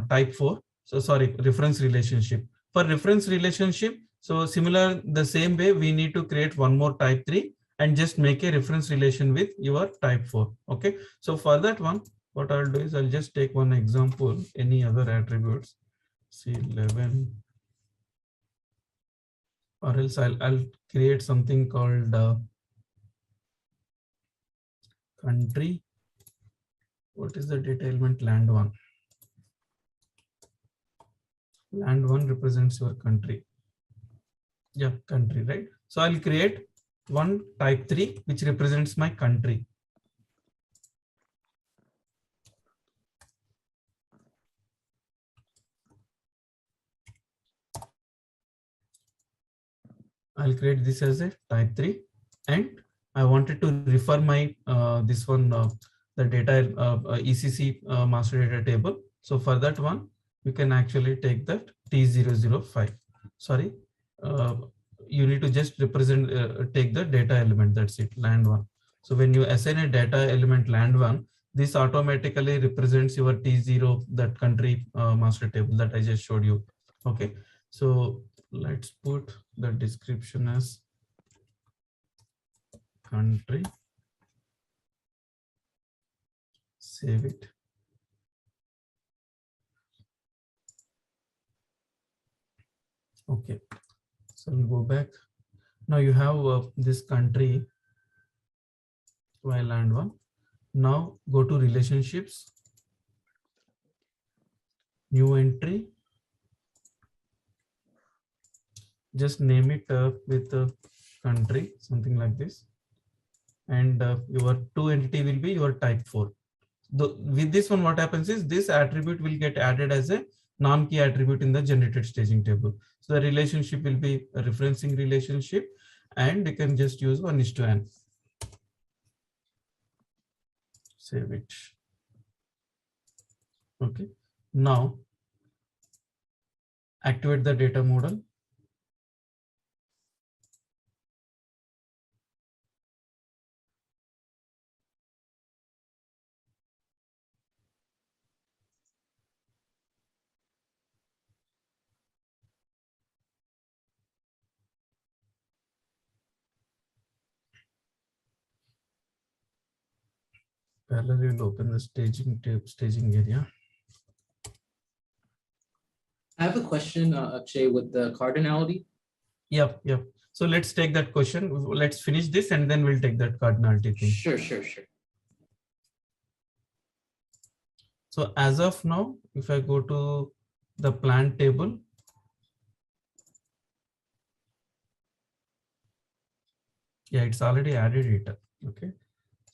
type 4. So sorry, reference relationship. For reference relationship, so similar, the same way, we need to create one more type 3 and just make a reference relation with your type 4. Okay, so for that one, what I'll do is I'll just take one example, any other attributes, C11, or else I'll create something called country. What is the data element? Land 1. Land 1 represents your country. Yeah, country, right? So I'll create one type 3 which represents my country. I'll create this as a type 3, and I wanted to refer my this one the data ECC master data table. So for that one, you can actually take that T005. Sorry, you need to just represent take the data element. That's it, land 1. So when you assign a data element land 1, this automatically represents your T0, that country master table that I just showed you. Okay, so let's put the description as country. Save it. Okay, so we'll go back. Now you have this country while land 1. Now go to relationships, new entry. Just name it with country, something like this. And your two entity will be your type 4. With this one, what happens is this attribute will get added as a non-key attribute in the generated staging table. So the relationship will be a referencing relationship, and you can just use 1:n. Save it. Okay. Now activate the data model. Parallel, will open the staging area. I have a question, Akshay, with the cardinality. Yep. So let's take that question. Let's finish this and then we'll take that cardinality thing. Sure. So as of now, if I go to the plant table, yeah, it's already added it. Okay.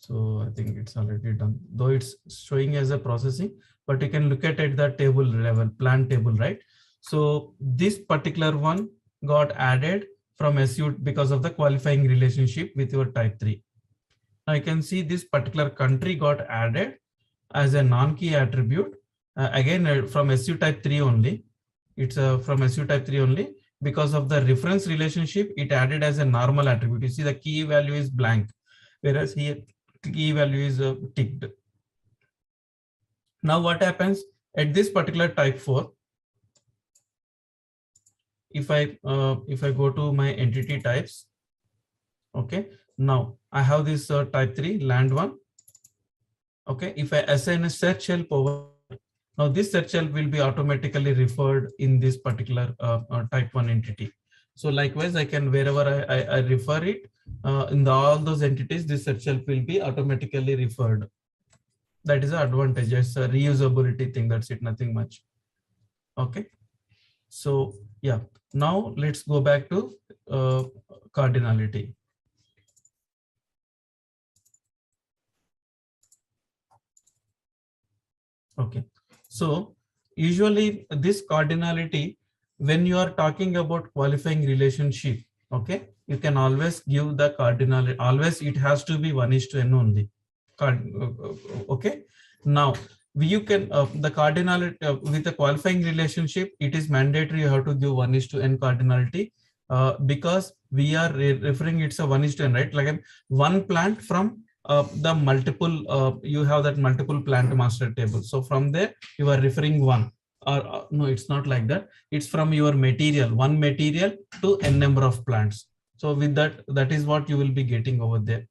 So I think it's already done, though it's showing as a processing, but you can look at it the table level, plant table, right? So this particular one got added from SU because of the qualifying relationship with your type 3. Now you can see this particular country got added as a non-key attribute. Again, from SU type 3 only. It's from SU type 3 only. Because of the reference relationship, it added as a normal attribute. You see the key value is blank, whereas here key value is ticked. Now what happens at this particular type 4? If I go to my entity types, okay, now I have this type 3 land 1. Okay, if I assign a search help over, now this search help will be automatically referred in this particular type 1 entity. So likewise, I can, wherever I refer it in all those entities, this search help will be automatically referred. That is the advantage. It's a reusability thing. That's it, nothing much. Okay. So yeah, now let's go back to cardinality. Okay. So usually this cardinality, when you are talking about qualifying relationship, okay, you can always give the cardinality. Always it has to be 1:n only. Okay. Now you can the cardinality with the qualifying relationship, it is mandatory you have to give 1:n cardinality because we are referring it's a 1:n, right? Like one plant from the multiple you have that multiple plant master table. So from there you are referring one, or no, it's not like that. It's from your material, one material to n number of plants. So with that, that is what you will be getting over there.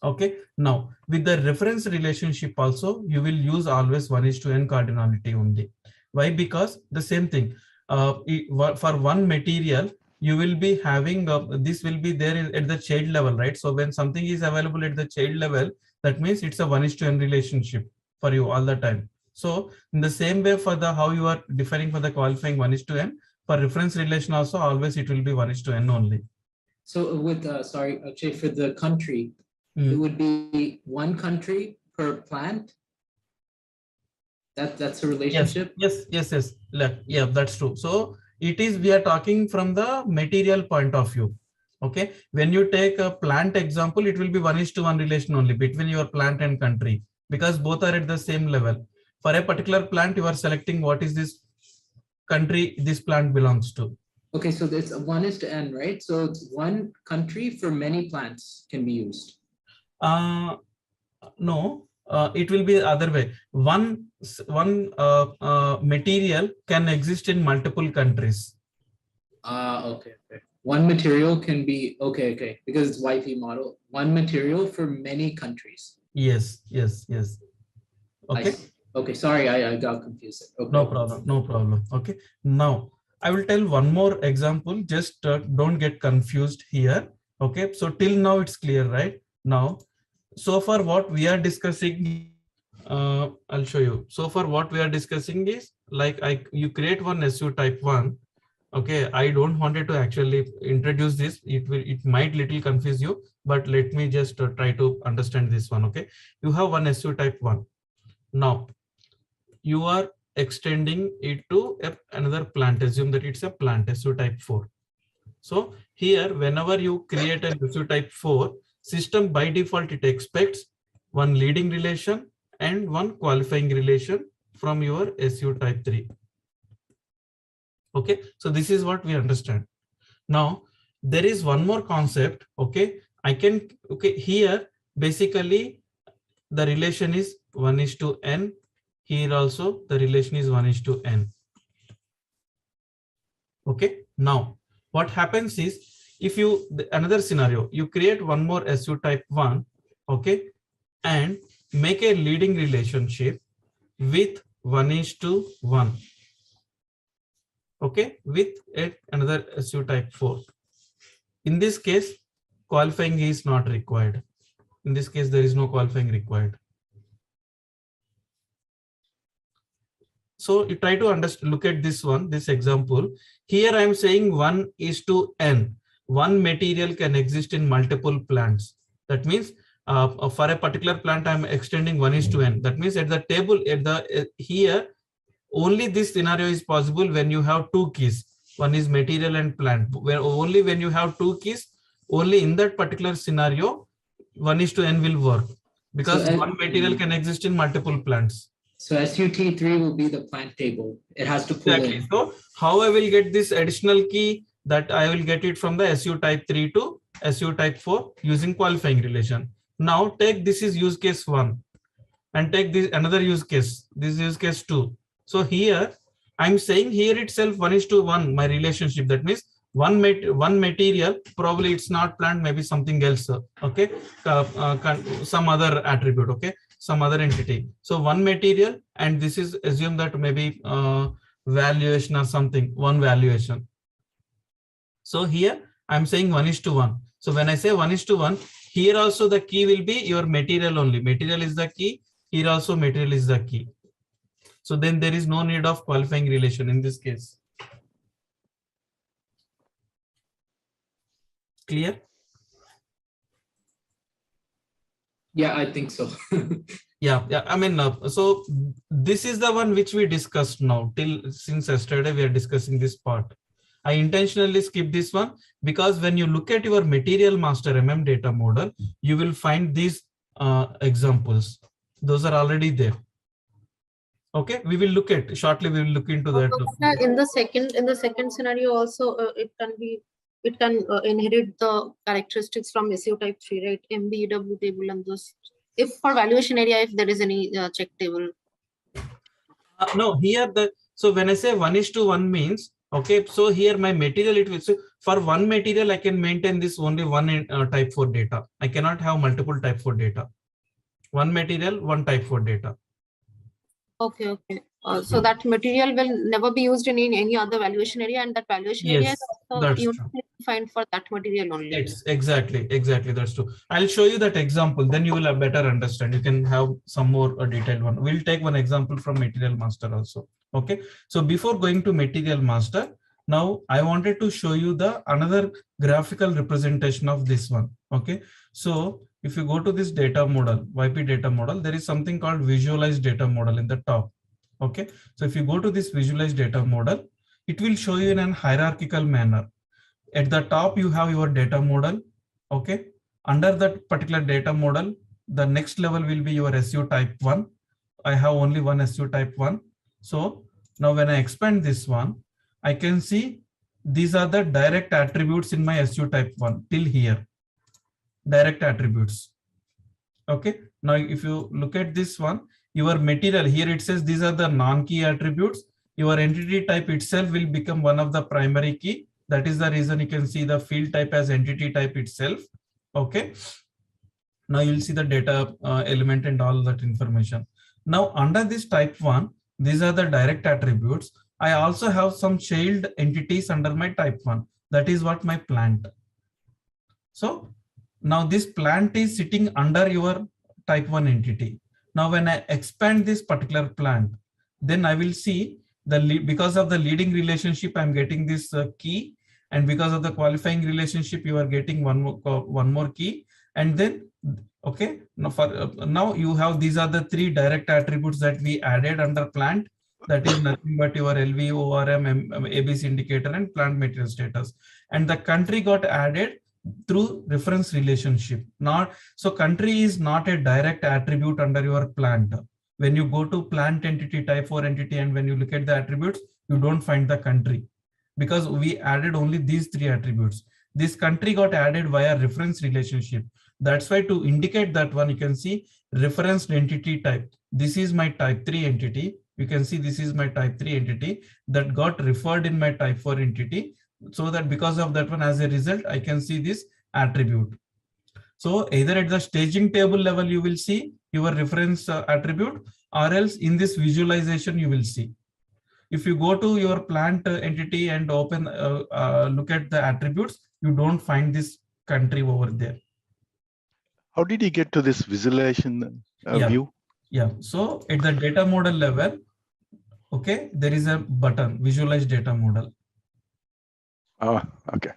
Okay, now with the reference relationship also, you will use always 1:n cardinality only. Why? Because the same thing for one material, you will be having this will be there at the child level, right? So when something is available at the child level, that means it's a 1:n relationship for you all the time. So in the same way, for the how you are defining for the qualifying 1:n, for reference relation also always it will be 1:n only. So with, sorry, Akshay, for the country, it would be one country per plant? That's the relationship? Yes. Yeah, that's true. So it is, we are talking from the material point of view. Okay. When you take a plant example, it will be 1:1 relation only between your plant and country, because both are at the same level. For a particular plant, you are selecting what is this country this plant belongs to. Okay, so it's 1:n, right? So it's one country for many plants can be used. No, it will be the other way. One material can exist in multiple countries. Okay. One material can be, okay, because it's YP model. One material for many countries. Yes. Okay. Okay, sorry, I got confused. Okay. No problem. Okay. Now I will tell one more example. Just don't get confused here. Okay. So till now it's clear, right? Now, so far what we are discussing, I'll show you. So far what we are discussing is like you create one SU type 1. Okay, I don't wanted to actually introduce this. It might little confuse you, but let me just try to understand this one. Okay, you have one SU type 1. Now you are extending it to another plant. Assume that it's a plant SU type 4. So here, whenever you create an SU type 4, system by default it expects one leading relation and one qualifying relation from your SU type 3. Okay, so this is what we understand. Now there is one more concept. Okay, here basically the relation is 1:n. Here also the relation is 1:n. Okay, now what happens is, if you, another scenario, you create one more SU type 1, okay, and make a leading relationship with 1:1. Okay, with another SU type 4. In this case, qualifying is not required. In this case, there is no qualifying required. So you try to understand, look at this one, this example. Here I am saying 1:n. One material can exist in multiple plants. That means for a particular plant, I'm extending 1:n. That means at the table, here, only this scenario is possible when you have two keys. One is material and plant. Only when you have two keys, only in that particular scenario, 1:n will work, because one material can exist in multiple plants. So SUT3 will be the plant table. It has to pull Exactly. in. So how I will get this additional key? That I will get it from the SU type 3 to SU type 4 using qualifying relation. Now take this is use case 1 and take this another use case. This is use case 2. So here I'm saying here itself 1:1 my relationship. That means one material, probably it's not plant, maybe something else. Okay, some other attribute. Okay, some other entity. So one material, and this is assume that maybe valuation or something, one valuation. So here I'm saying 1:1. So when I say 1:1, here also the key will be your material only. Material is the key. Here also material is the key. So then there is no need of qualifying relation in this case. Clear? Yeah, I think so. Yeah. I mean, so this is the one which we discussed now. Since yesterday we are discussing this part. I intentionally skip this one because when you look at your material master data model, you will find these examples. Those are already there. Okay, we will look at shortly. We will look into that. In the second scenario also, it can inherit the characteristics from SU type 3, right? MBW table and those. If for valuation area, if there is any check table. No, here so when I say 1:1 means, okay, so here my material, it will, so for one material I can maintain this only one type 4 data. I cannot have multiple type 4 data. One material, one type 4 data. Okay. So that material will never be used in any other valuation area, and that valuation area is also uniquely defined for that material only. It's exactly. That's true. I'll show you that example. Then you will have better understand. You can have some more detailed one. We'll take one example from material master also. Okay. So before going to material master, now I wanted to show you the another graphical representation of this one. Okay. So if you go to this data model, YP data model, there is something called visualize data model in the top. Okay. So if you go to this visualize data model, it will show you in an hierarchical manner. At the top, you have your data model. Okay. Under that particular data model, the next level will be your SU type 1. I have only one SU type 1. So now when I expand this one, I can see these are the direct attributes in my SU type 1 till here. Direct attributes. Okay. Now if you look at this one, your material here, it says these are the non-key attributes. Your entity type itself will become one of the primary key. That is the reason you can see the field type as entity type itself. Okay. Now you'll see the data element and all that information. Now under this type 1, these are the direct attributes. I also have some child entities under my type 1. That is what my plant. So now this plant is sitting under your type 1 entity. Now when I expand this particular plant, then I will see because of the leading relationship, I'm getting this key, and because of the qualifying relationship, you are getting one more key. And then okay, now you have, these are the 3 direct attributes that we added under plant. That is nothing but your LV, ORM, ABC indicator, and plant material status. And the country got added through reference relationship. So country is not a direct attribute under your plant. When you go to plant entity, type 4 entity, and when you look at the attributes, you don't find the country because we added only these 3 attributes. This country got added via reference relationship. That's why to indicate that one, you can see referenced entity type. This is my type 3 entity. You can see this is my type 3 entity that got referred in my type 4 entity. So that because of that one, as a result, I can see this attribute. So either at the staging table level, you will see your reference attribute, or else in this visualization, you will see. If you go to your plant entity and open, look at the attributes, you don't find this country over there. How did you get to this visualization view? Yeah. So at the data model level, Okay, there is a button, visualize data model. Okay.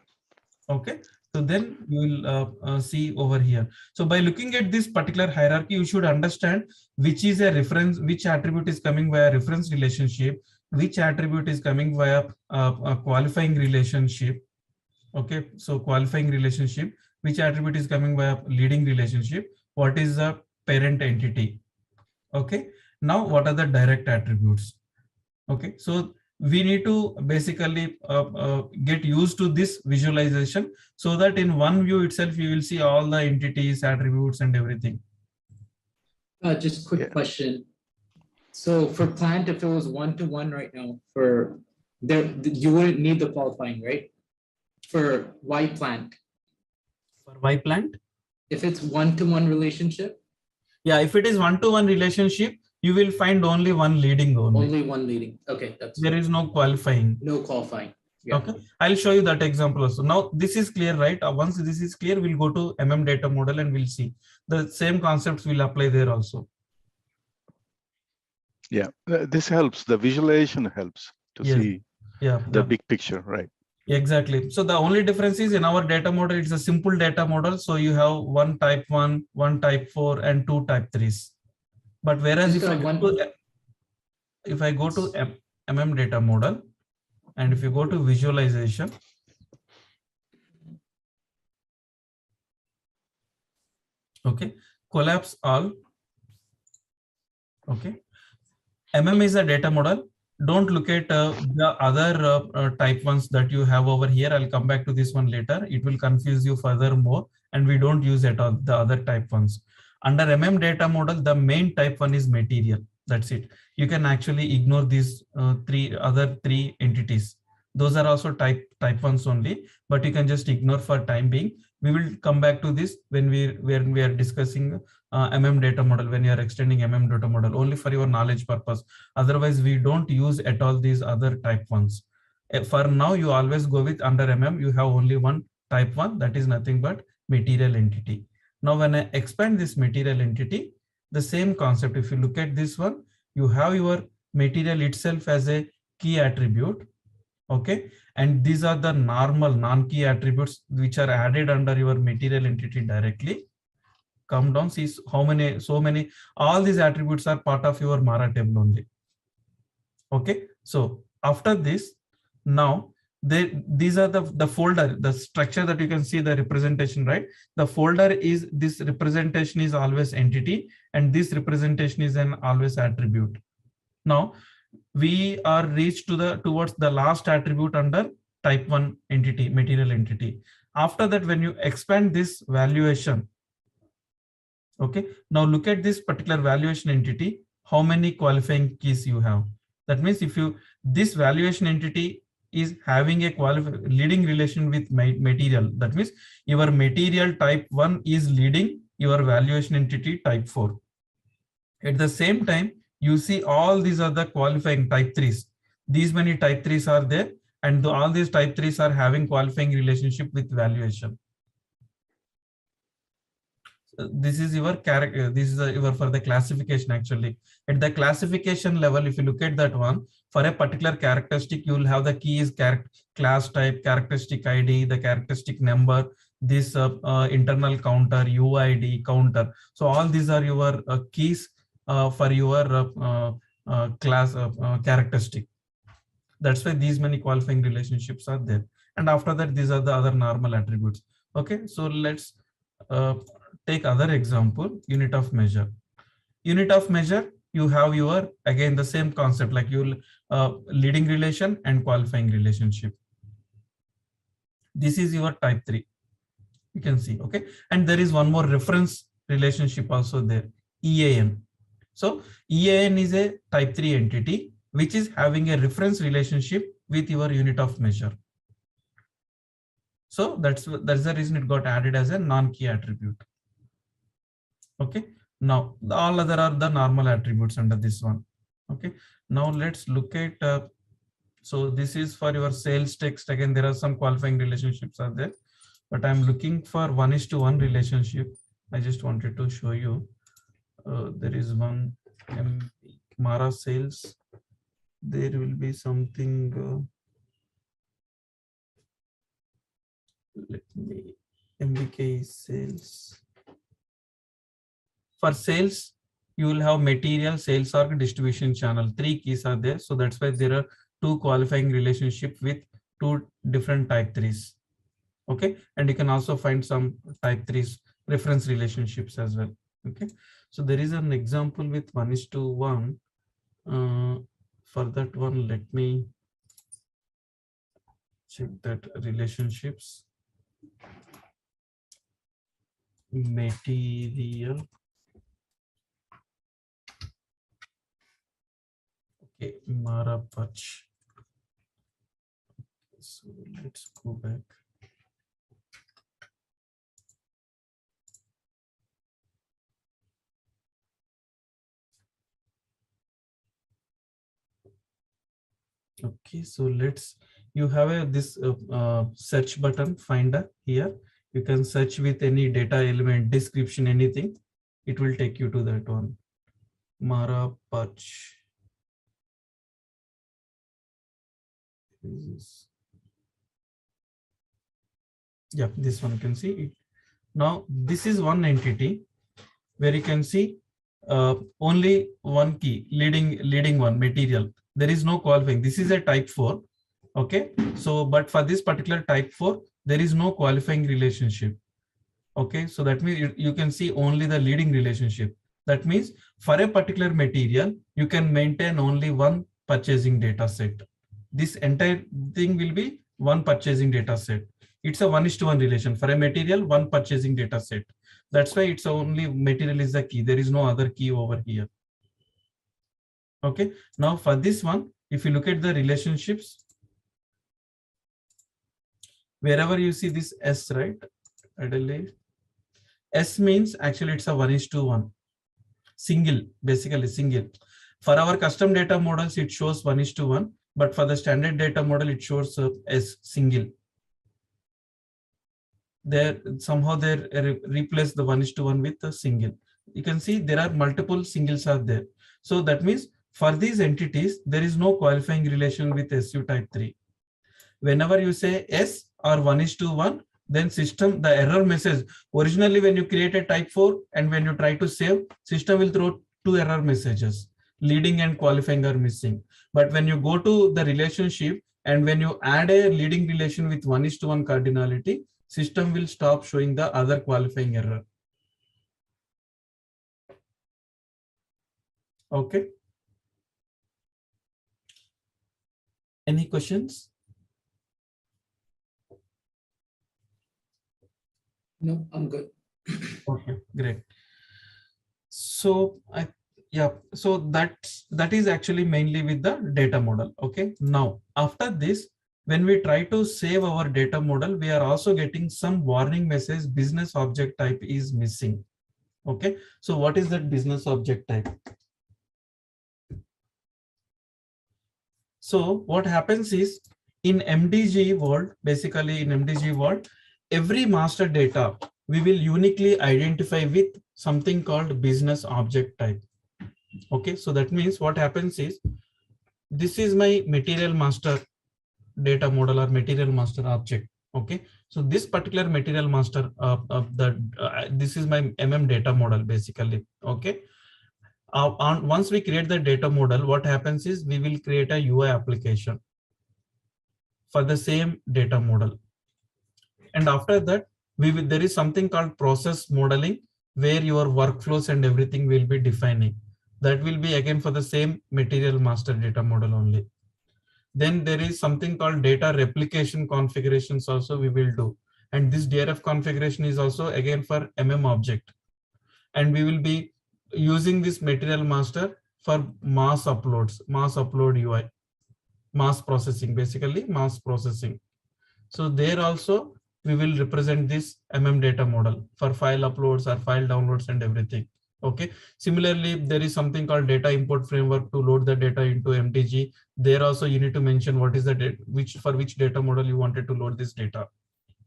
Okay, so then you will see over here. So by looking at this particular hierarchy, you should understand which is a reference, which attribute is coming via reference relationship, which attribute is coming via a qualifying relationship. Okay, so qualifying relationship, which attribute is coming via leading relationship, what is the parent entity. Okay, now what are the direct attributes? Okay, so we need to basically get used to this visualization so that in one view itself you will see all the entities, attributes, and everything. Just quick Yeah. question. So for plant, if it was 1-to-1 right now, for there, you wouldn't need the qualifying, right? For Y plant, For Y plant? if it's 1-to-1 relationship, Yeah, if it is one-to-one relationship, you will find only one leading only. only one leading. Okay, that's There is no qualifying. no qualifying. Yeah. Okay, I'll show you that example also. Now this is clear, right? Once this is clear, we'll go to data model and we'll see the same concepts will apply there also. Yeah, this helps. The visualization helps to Yes. see Yeah, the big picture, right? exactly. So the only difference is in our data model, it's a simple data model. So you have one type 1, one type 4, and 2 type 3s. But whereas Just if I go to data model, and if you go to visualization, okay, collapse all. Okay, is a data model. Don't look at the other type ones that you have over here. I'll come back to this one later. It will confuse you furthermore, and we don't use at all the other type ones. Under data model, the main type one is material. That's it. You can actually ignore these other three entities. Those are also type ones only, but you can just ignore for time being. We will come back to this when we are discussing data model, when you are extending data model, only for your knowledge purpose. Otherwise, we don't use at all these other type ones. For now, you always go with under you have only one type one, that is nothing but material entity. Now, when I expand this material entity, the same concept, if you look at this one, you have your material itself as a key attribute. Okay, and these are the normal non-key attributes which are added under your material entity directly. Come down, see how many, so many, all these attributes are part of your Mara table only. Okay, so after this, now these are the folder, the structure that you can see, the representation, right? The folder is, this representation is always entity, and this representation is an always attribute. Now we are reached to towards the last attribute under type 1 entity, material entity. After that, when you expand this valuation, okay, now look at this particular valuation entity, how many qualifying keys you have. That means if you, this valuation entity is having a leading relation with material, that means your material type 1 is leading your valuation entity type 4. At the same time, you see all these are the qualifying type 3s. These many type 3s are there, and all these type 3s are having qualifying relationship with valuation. This is your character, this is your for the classification. Actually, at the classification level, if you look at that one, for a particular characteristic, you will have the key is class type, characteristic ID, the characteristic number, this internal counter, UID counter. So all these are your keys for your class characteristic. That's why these many qualifying relationships are there. And after that, these are the other normal attributes. Okay, so let's take other example, unit of measure. Unit of measure, you have your, again, the same concept, like you'll leading relation and qualifying relationship. This is your type 3. You can see, okay. And there is one more reference relationship also there, EAN. So EAN is a type 3 entity which is having a reference relationship with your unit of measure. So that's the reason it got added as a non-key attribute. Okay, now all other are the normal attributes under this one. Okay, now let's look at so this is for your sales text. Again, there are some qualifying relationships are there, but I'm looking for 1:1 relationship. I just wanted to show you there is one Mara sales there will be something. Let me MBK sales. For sales, you will have material, sales org, distribution channel. 3 keys are there. So that's why there are 2 qualifying relationship with 2 different type 3s. Okay. And you can also find some type 3s reference relationships as well. Okay. So there is an example with 1:1. For that one, let me check that relationships. Material. Okay, Marapach. So let's go back. Okay, so you have this search button finder here. You can search with any data element, description, anything. It will take you to that one. Marapach. Yeah, this one you can see it. Now this is one entity where you can see only one key, leading one, material. There is no qualifying. This is a type 4. Okay, so but for this particular type 4, there is no qualifying relationship. Okay, so that means you can see only the leading relationship. That means for a particular material, you can maintain only one purchasing data set. This entire thing will be one purchasing data set. It's a 1:1 relation. For a material, one purchasing data set. That's why it's only material is the key. There is no other key over here. Okay, now for this one, if you look at the relationships, wherever you see this S, right? S means actually it's a 1:1. Single, basically single. For our custom data models, it shows 1:1, but for the standard data model, it shows S single. There somehow they replace the 1:1 with a single. You can see there are multiple singles are there. So that means for these entities, there is no qualifying relation with SU type 3. Whenever you say S or 1:1, then system, the error message, originally when you create a type 4 and when you try to save, system will throw 2 error messages, leading and qualifying are missing. But when you go to the relationship and when you add a leading relation with 1:1 cardinality, system will stop showing the other qualifying error. Okay. Any questions? No, I'm good. Okay, great. So so that is actually mainly with the data model. Okay, now after this, when we try to save our data model, we are also getting some warning message, business object type is missing. Okay, so what is that business object type? So what happens is in MDG world, basically in MDG world, every master data we will uniquely identify with something called business object type. Okay, so that means what happens is this is my material master data model or material master object. Okay, so this particular material master this is my data model basically. Okay, once we create the data model, what happens is we will create a UI application for the same data model, and after that there is something called process modeling where your workflows and everything will be defining. That will be again for the same material master data model only. Then there is something called data replication configurations also we will do. And this DRF configuration is also again for object. And we will be using this material master for mass uploads, mass upload UI, mass processing, basically mass processing. So there also we will represent this data model for file uploads or file downloads and everything. Okay. Similarly, there is something called data import framework to load the data into MDG. There also you need to mention what is the data, for which data model you wanted to load this data.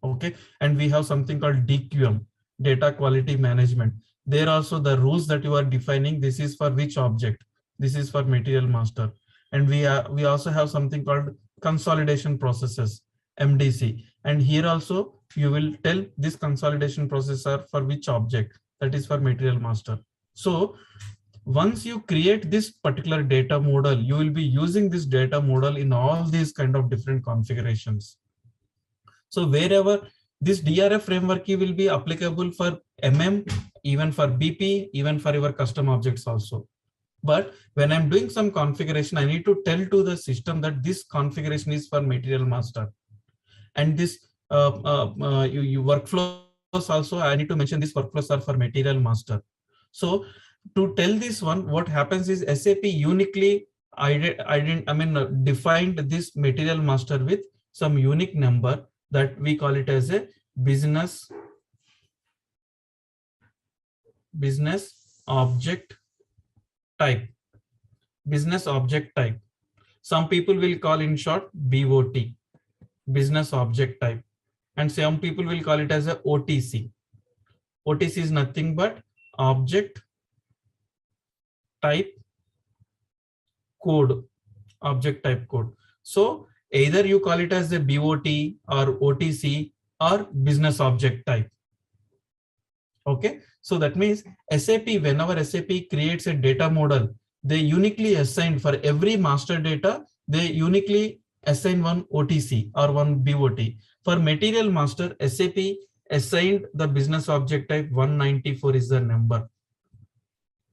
Okay. And we have something called DQM, data quality management. There also the rules that you are defining, this is for which object, this is for material master. And we also have something called consolidation processes, MDC. And here also you will tell this consolidation processor for which object, that is for material master. So once you create this particular data model, you will be using this data model in all these kind of different configurations. So wherever this DRF framework key will be applicable for even for BP, even for your custom objects also. But when I'm doing some configuration, I need to tell to the system that this configuration is for material master. And this you workflows also, I need to mention these workflows are for material master. So to tell this one, what happens is SAP uniquely defined this material master with some unique number that we call it as a business object type. Business object type. Some people will call in short BOT, business object type, and some people will call it as a OTC. OTC is nothing but object type code, object type code. So either you call it as a BOT or OTC or business object type. Okay, so that means SAP, whenever SAP creates a data model, they uniquely assign for every master data, they uniquely assign one OTC or one BOT. For material master, SAP assigned the business object type 194 is the number.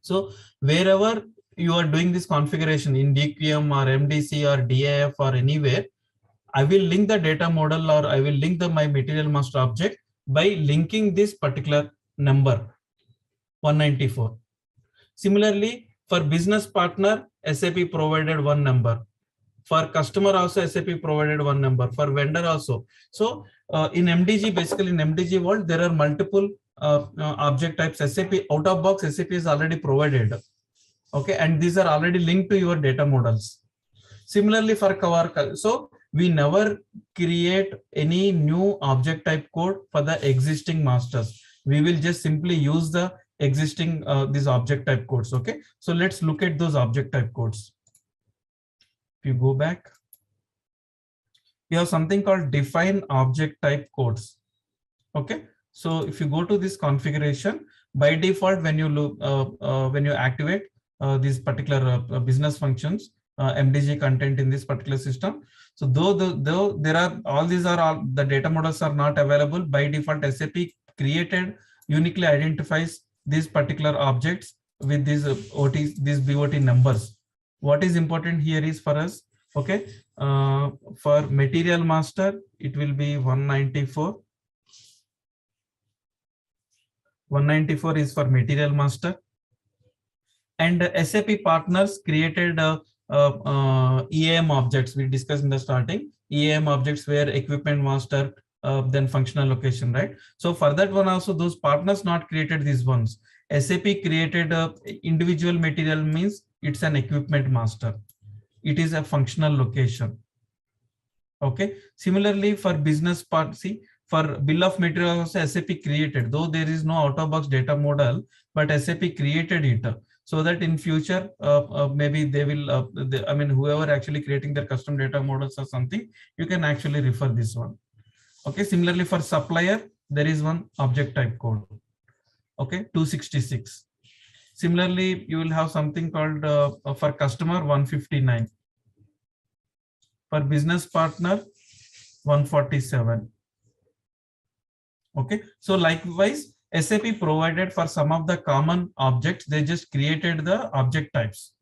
So wherever you are doing this configuration in DQM or MDC or DIF or anywhere, I will link the data model or I will link my material master object by linking this particular number 194. Similarly, for business partner, SAP provided one number. For customer also, SAP provided one number. For vendor also. So in MDG, basically in MDG world, there are multiple object types. SAP out of box, SAP is already provided. Okay, and these are already linked to your data models. Similarly for cover, so we never create any new object type code for the existing masters. We will just simply use the existing these object type codes. Okay, so let's look at those object type codes. If you go back, we have something called define object type codes. Okay, so if you go to this configuration, by default, when you look when you activate these particular business functions, MDG content in this particular system. So though there are all the data models are not available by default, SAP created uniquely identifies these particular objects with these these BOT numbers. What is important here is for us, okay, for material master, it will be 194. 194 is for material master. And SAP partners created EAM objects. We discussed in the starting, EAM objects where equipment master, then functional location, right? So for that one also, those partners not created these ones. SAP created individual material means it's an equipment master. It is a functional location. Okay. Similarly for business part, see, for bill of material also SAP created, though there is no out of box data model, but SAP created it. So that in future, maybe they will, whoever actually creating their custom data models or something, you can actually refer this one. Okay, similarly for supplier, there is one object type code. Okay, 266. Similarly, you will have something called for customer 159. For business partner 147. Okay, so likewise, SAP provided for some of the common objects, they just created the object types.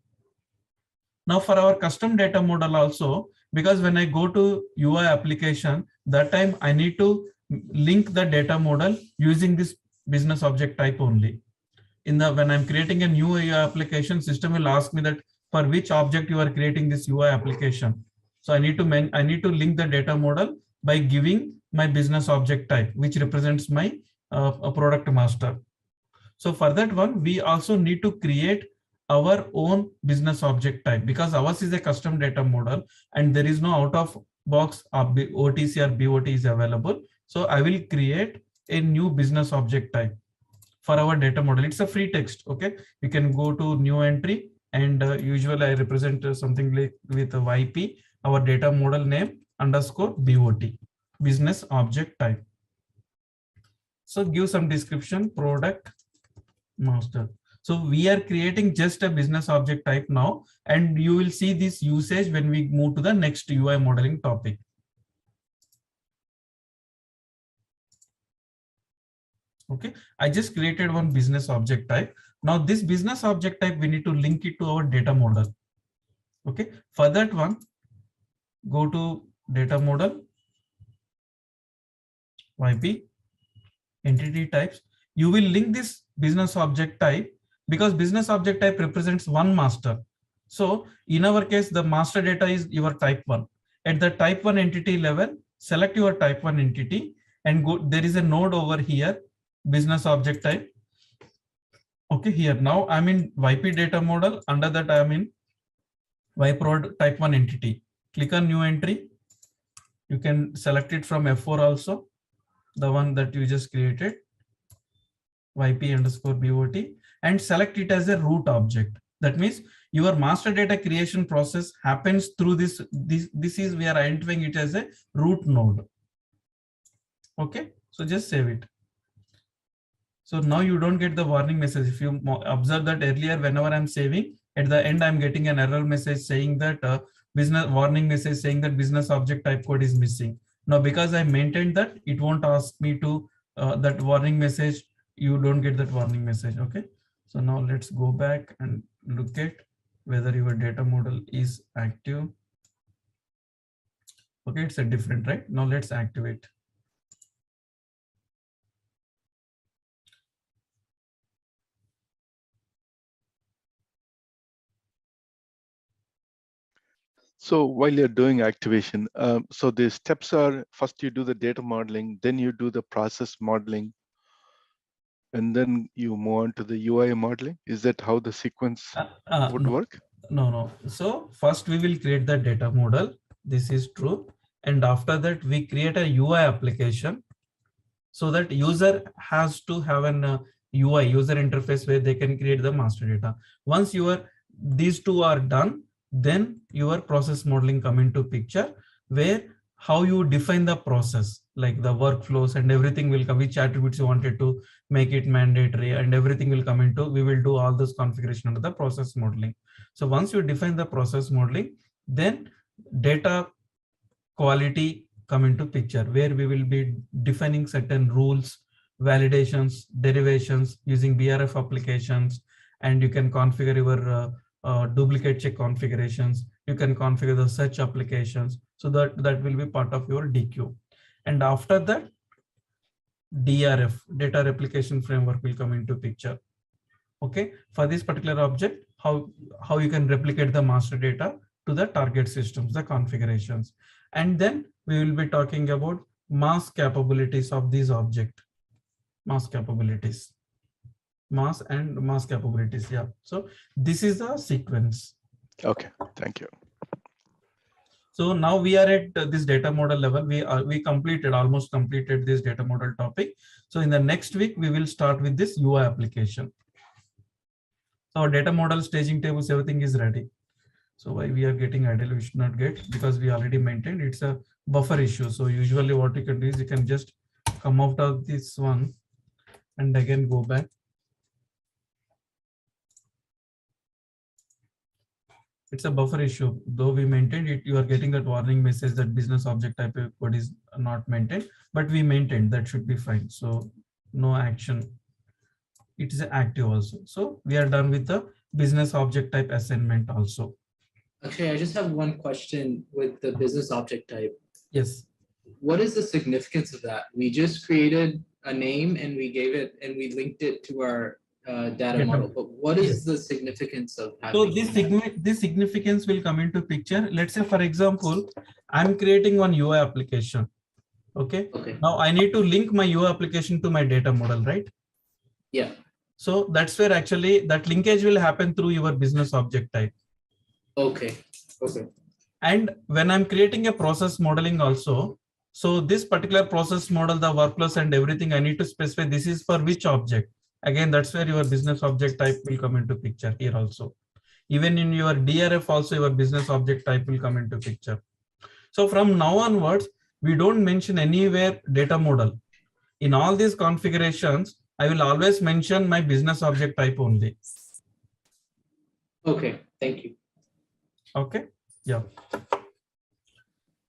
Now for our custom data model also, because when I go to UI application, that time I need to link the data model using this business object type only. When I'm creating a new UI application, system will ask me that for which object you are creating this UI application. So I need to link the data model by giving my business object type, which represents my a product master. So for that one, we also need to create our own business object type, because ours is a custom data model and there is no out of box OTC or BOT is available. So I will create a new business object type for our data model. It's a free text. Okay, you can go to new entry And usually I represent something like with a YP, our data model name underscore BOT, business object type. So give some description, product master. So we are creating just a business object type now, and you will see this usage when we move to the next UI modeling topic. Okay, I just created one business object type. Now this business object type, we need to link it to our data model. Okay, for that one, go to data model, YP, entity types. You will link this business object type because business object type represents one master. So in our case, the master data is your type 1. At the type 1 entity level, select your type 1 entity and go. There is a node over here, business object type. Okay, here now I'm in YP data model. Under that I'm in YProd type 1 entity. Click on new entry. You can select it from F4 also, the one that you just created, YP underscore BOT, and select it as a root object. That means your master data creation process happens through this. This is we are identifying it as a root node. Okay, so just save it. So now you don't get the warning message. If you observe that earlier, whenever I'm saving, at the end I'm getting an error message saying that business warning message saying that business object type code is missing. Now because I maintained that, it won't ask me to that warning message. You don't get that warning message. Okay, so now let's go back and look at whether your data model is active. Okay, it's a different, right? Now let's activate. So while you're doing activation, so the steps are, first you do the data modeling, then you do the process modeling, and then you move on to the UI modeling. Is that how the sequence would work? No. So first we will create the data model. This is true. And after that, we create a UI application so that user has to have an UI, user interface, where they can create the master data. Once these two are done, then your process modeling come into picture, where how you define the process, like the workflows and everything will come, which attributes you wanted to make it mandatory, and everything will come into, we will do all this configuration under the process modeling. So once you define the process modeling, then data quality come into picture, where we will be defining certain rules, validations, derivations using BRF applications, and you can configure your duplicate check configurations. You can configure the search applications, so that will be part of your DQ. And after that, DRF, data replication framework, will come into picture. Okay, for this particular object, how you can replicate the master data to the target systems, the configurations. And then we will be talking about mass capabilities of this object, mass capabilities, mass capabilities. Yeah, so this is the sequence. Okay, thank you. So now we are at this data model level. We almost completed this data model topic. So in the next week, we will start with this UI application. So our data model, staging tables, everything is ready. So why we are getting idle, we should not get, because we already maintained, it's a buffer issue. So usually what you can do is you can just come out of this one and again go back. It's a buffer issue. Though we maintained it, you are getting that warning message that business object type code is not maintained, but we maintained, that should be fine. So no action. It is active also. So we are done with the business object type assignment also. Actually, I just have one question with the business object type. Yes. What is the significance of that? We just created a name and we gave it and we linked it to our data model, but what is the significance of having? So this significance will come into picture. Let's say, for example, I'm creating one UI application. Okay. Now I need to link my UI application to my data model, right? Yeah. So that's where actually that linkage will happen through your business object type. Okay. And when I'm creating a process modeling also, so this particular process model, the workflows and everything, I need to specify this is for which object. Again, that's where your business object type will come into picture here also. Even in your DRF also, your business object type will come into picture. So from now onwards, we don't mention anywhere data model. In all these configurations, I will always mention my business object type only. Okay, thank you. Okay, yeah.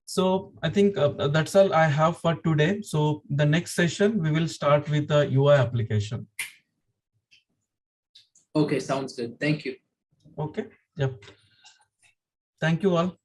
So I think that's all I have for today. So the next session, we will start with the UI application. Okay, sounds good. Thank you. Okay, yep. Thank you all.